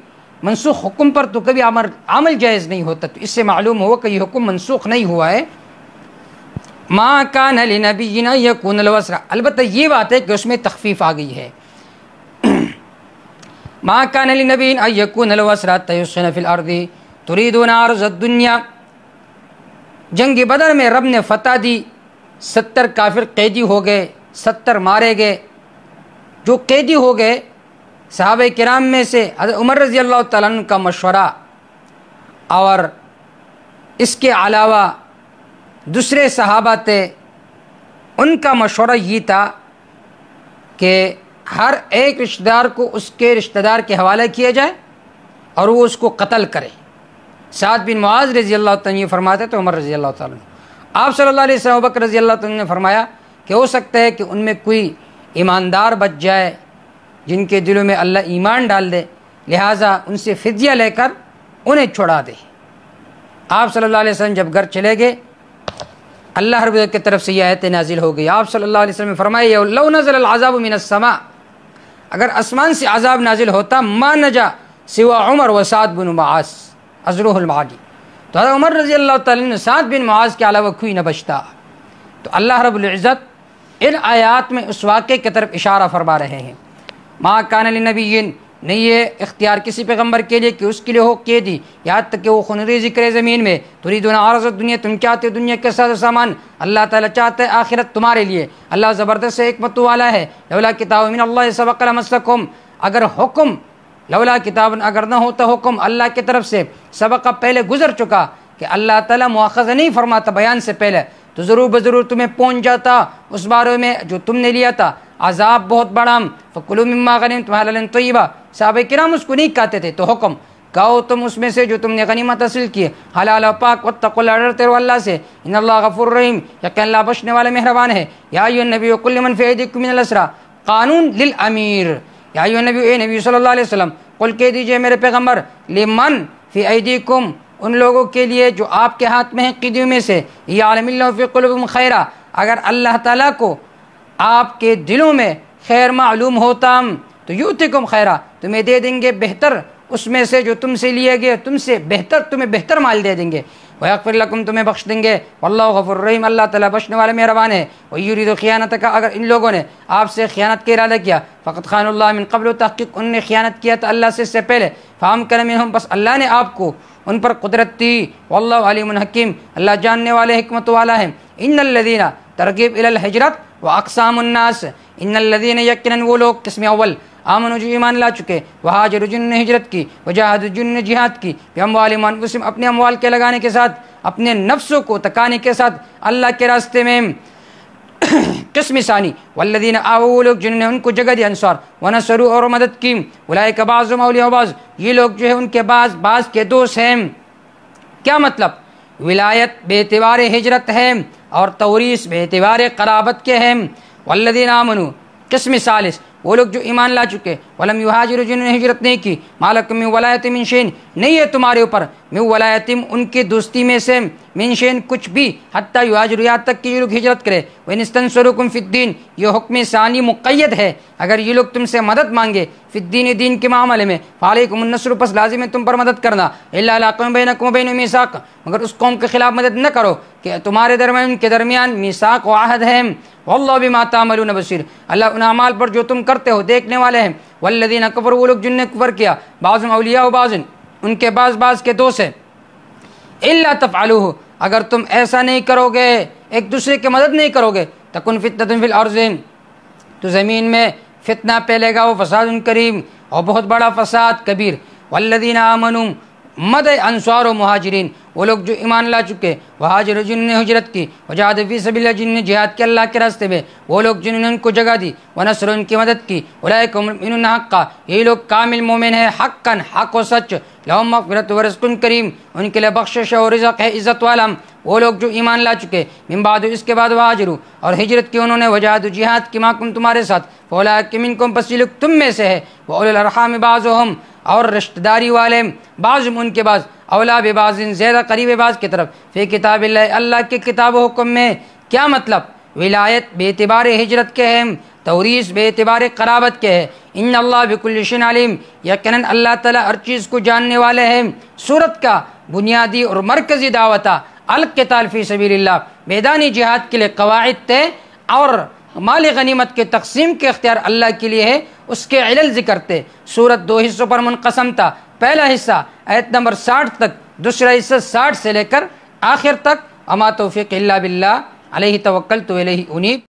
منسوخ حکم پر تو کبھی عمل جائز نہیں ہوتا، تو اس سے معلوم ہوا کہ یہ حکم منسوخ نہیں ہوا ہے۔ ما کان لنبی ان یکون له اسرا، البتہ یہ بات ہے کہ اس میں تخفیف آ گئی ہے۔ ما کان لنبی ان یکون له اسرا تیسخن فی الارض تریدون عرض الدنیا، جنگ بدر میں رب نے فتح دی، 70 کافر قیدی ہو گئے، 70 مارے گئے۔ جو قیدی ہو گئے صحابہ کرام میں سے حضرت عمر رضی اللہ تعالیٰ عنہ کا مشورہ، اور اس کے علاوہ دوسرے صحابہ تھے، ان کا مشورہ یہ تھا کہ ہر ایک رشتہ دار کو اس کے رشتہ دار کے حوالے کیا جائے اور وہ اس کو قتل کرے۔ سعد بن معاذ رضی اللہ تعالیٰ عنہ فرماتے تو عمر رضی اللہ تعالیٰ عنہ، آپ صلی اللہ علیہ وسلم ابوبکر رضی اللہ تعالیٰ عنہ نے فرمایا کہ ہو سکتا ہے کہ ان میں کوئی ایماندار بچ جائے جن کے دلوں میں اللہ ایمان ڈال دے، لہٰذا ان سے فدیہ لے کر انہیں چھڑا دے۔ آپ صلی اللہ علیہ وسلم جب گھر چلے گئے، اللہ رب العزت کی طرف سے یہ آیت نازل ہو گئی۔ آپ صلی اللہ علیہ وسلم نے فرمایا لو نزل العذاب من السماء، اگر آسمان سے عذاب نازل ہوتا، ما نجا سوا عمر و سعد بن معاذ ازروہ المعادی، تو حضرت عمر رضی اللہ تعالیٰ نے سعد بن معاذ کے علاوہ کوئی نہ بچتا۔ تو اللہ رب العزت ان آیات میں اس واقعے کی طرف اشارہ فرما رہے ہیں۔ ما کان لنبی، نہیں یہ اختیار کسی پیغمبر کے لیے کہ اس کے لیے ہو قیدی، یہاں تک کہ وہ خونریزی کرے زمین میں، تریدون عرض الدنیا، تم چاہتے ہو دنیا کے ساتھ سامان، اللہ تعالیٰ چاہتا ہے آخرت تمہارے لیے، اللہ زبردست حکمت والا ہے۔ لولا کتاب من اللہ سبق لمسکم، اگر حکم، لولا کتاب، اگر نہ ہوتا حکم اللہ کی طرف سے، سبق پہلے گزر چکا کہ اللہ تعالیٰ مؤاخذہ نہیں فرماتا بیان سے پہلے، تو ضرور بضرور تمہیں پہنچ جاتا اس بارے میں جو تم نے لیا تھا، عذاب بہت بڑا۔ فکلوا مما غنمتم حلالا طیبا، صحابہ کرام اس کو نہیں کہتے تھے، تو حکم کہو تم اس میں سے جو تم نے غنیمت حاصل کی، حلال و پاک، واتقوا اللہ، ڈرتے رہو اللہ سے، ان اللہ غفور رحیم، یقین اللہ بخشنے والا مہربان ہے۔ یا ایھا النبی کل من فی ایدیکم من الاسریٰ، قانون للامیر، یا ایھا النبی، اے نبی صلی اللہ علیہ وسلم، قل کہہ دیجئے میرے پیغمبر، لمن فی ایدیکم، ان لوگوں کے لیے جو آپ کے ہاتھ میں ہیں قیدیوں میں سے، یعلم اللہ فی قلوبکم خیرا، اگر اللہ تعالیٰ کو آپ کے دلوں میں خیر معلوم ہوتا تو یؤتکم خیرا، تمہیں دے دیں گے بہتر اس میں سے جو تم سے لیے گئے، تم سے بہتر، تمہیں بہتر مال دے دیں گے، ویغفر لکم، تمہیں بخش دیں گے، واللہ غفور رحیم، اللہ تعالیٰ بخشنے والے مہربان ہے۔ ویرید خیانتک، اگر ان لوگوں نے آپ سے خیانت کا ارادہ کیا، فقد خان اللہ من قبل، تحقیق ان نے خیانت کیا تھا اللہ سے اس سے پہلے، فامکن منہم، بس اللہ نے آپ کو ان پر قدرت دی، واللہ علیم حکیم، اللہ جاننے والے حکمت والا ہے۔ ان الذین، ترغیب الی الہجرت و اقسام الناس، ان الذین، یقیناً وہ لوگ، قسم اول، آمنوا جو ایمان لا چکے، وہاجروا جن نے ہجرت کی، وجاہدوا جن نے جہاد کی، باموالہم وانفسہم، اپنے اموال کے لگانے کے ساتھ، اپنے نفسوں کو تکانے کے ساتھ اللہ کے راستے میں۔ قسم ثانی، والذین آووا، وہ لوگ جنہوں نے ان کو جگہ دی، انصار، ونصروا، اور مدد کی، اولئک بعضهم اولیاء بعض، یہ لوگ جو ہے ان کے بعض کے دوست ہیں۔ کیا مطلب؟ ولایت بے اعتبار ہجرت ہے اور توریث بے اعتبار قرابت کے ہیں۔ والذین آمنوا، قسم ثالث، وہ لوگ جو ایمان لا چکے، ولم یہاجروا، جنہوں نے ہجرت نہیں کی، ما لکم من ولایۃ من شیء، نہیں ہے تمہارے اوپر، من ولایۃ، ان کی دوستی میں سے، من شیء، کچھ بھی، حتی یہاجروا، یہاں تک کہ یہ لوگ ہجرت کرے، وان استنصروکم فی الدین، یہ حکم ثانی مقید ہے، اگر یہ لوگ تم سے مدد مانگے فی الدین، دین کے معاملے میں، فعلیکم النصر، پس لازم ہے تم پر مدد کرنا، الا علی قوم بینکم وبینہم میثاق، مگر اس قوم کے خلاف مدد نہ کرو کہ تمہارے درمیان ان کے درمیان میثاق و عہد ہے۔ واللہ بما تعملون بصیر، اللہ ان اعمال پر جو تم کرتے ہو دیکھنے والے ہیں۔ والذین کفروا، وہ لوگ جن نے کفر کیا، بعضهم اولیاء بعض، ان کے بعض کے دوست ہیں، الا تفعلوه، اگر تم ایسا نہیں کرو گے، ایک دوسرے کی مدد نہیں کرو گے، تکن فتنۃ فی الارض، تو زمین میں فتنہ پھیلے گا، وہ فساد کریم، اور بہت بڑا فساد کبیر۔ والذین آمنوا، مد انصار و مہاجرین، وہ لوگ جو ایمان لا چکے، وہاجر جنہوں نے ہجرت کی، وجاہد فی سبیل اللہ جنہوں نے جہاد کیا اللہ کے راستے میں، وہ لوگ جنہوں نے ان کو جگہ دی، ونصر ان کی مدد کی، اولئک هم المؤمنون حقا، یہی لوگ کامل مومن ہیں، حقا حق و سچ، لہم مغفرۃ و رزق کریم، ان کے لیے بخشش اور رزق ہے عزت والا۔ وہ لوگ جو ایمان لا چکے، من بعد اس کے بعد وہاجروا اور ہجرت کی انہوں نے، وجاہد جہاد کی معکم تمہارے ساتھ، فاولئک منکم پس یہ لوگ تم میں سے ہے، واولی الارحام بعضهم اور رشتہ داری والے بعض ان کے بعض، اولا ببعض زیادہ قریب بعض کی طرف، فی کتاب اللہ اللہ کے کتاب و حکم میں۔ کیا مطلب؟ ولایت بے اعتبار ہجرت کے ہے، توریث بے اعتبار قرابت کے ہے، ان اللہ بکل شیء علیم، یقیناً اللہ تعالیٰ ہر چیز کو جاننے والے ہیں۔ سورت کا بنیادی اور مرکزی دعوت القتال فی سبیل اللہ، میدانی جہاد کے لیے قواعد طے اور مال غنیمت کے تقسیم کے اختیار اللہ کے لیے ہے، اس کے علل ذکر تھے۔ سورت دو حصوں پر منقسم تھا، پہلا حصہ آیت نمبر 60 تک، دوسرا حصہ 60 سے لے کر آخر تک۔ اما توفیق الا باللہ، علیہ توکلت و الیہ انیب۔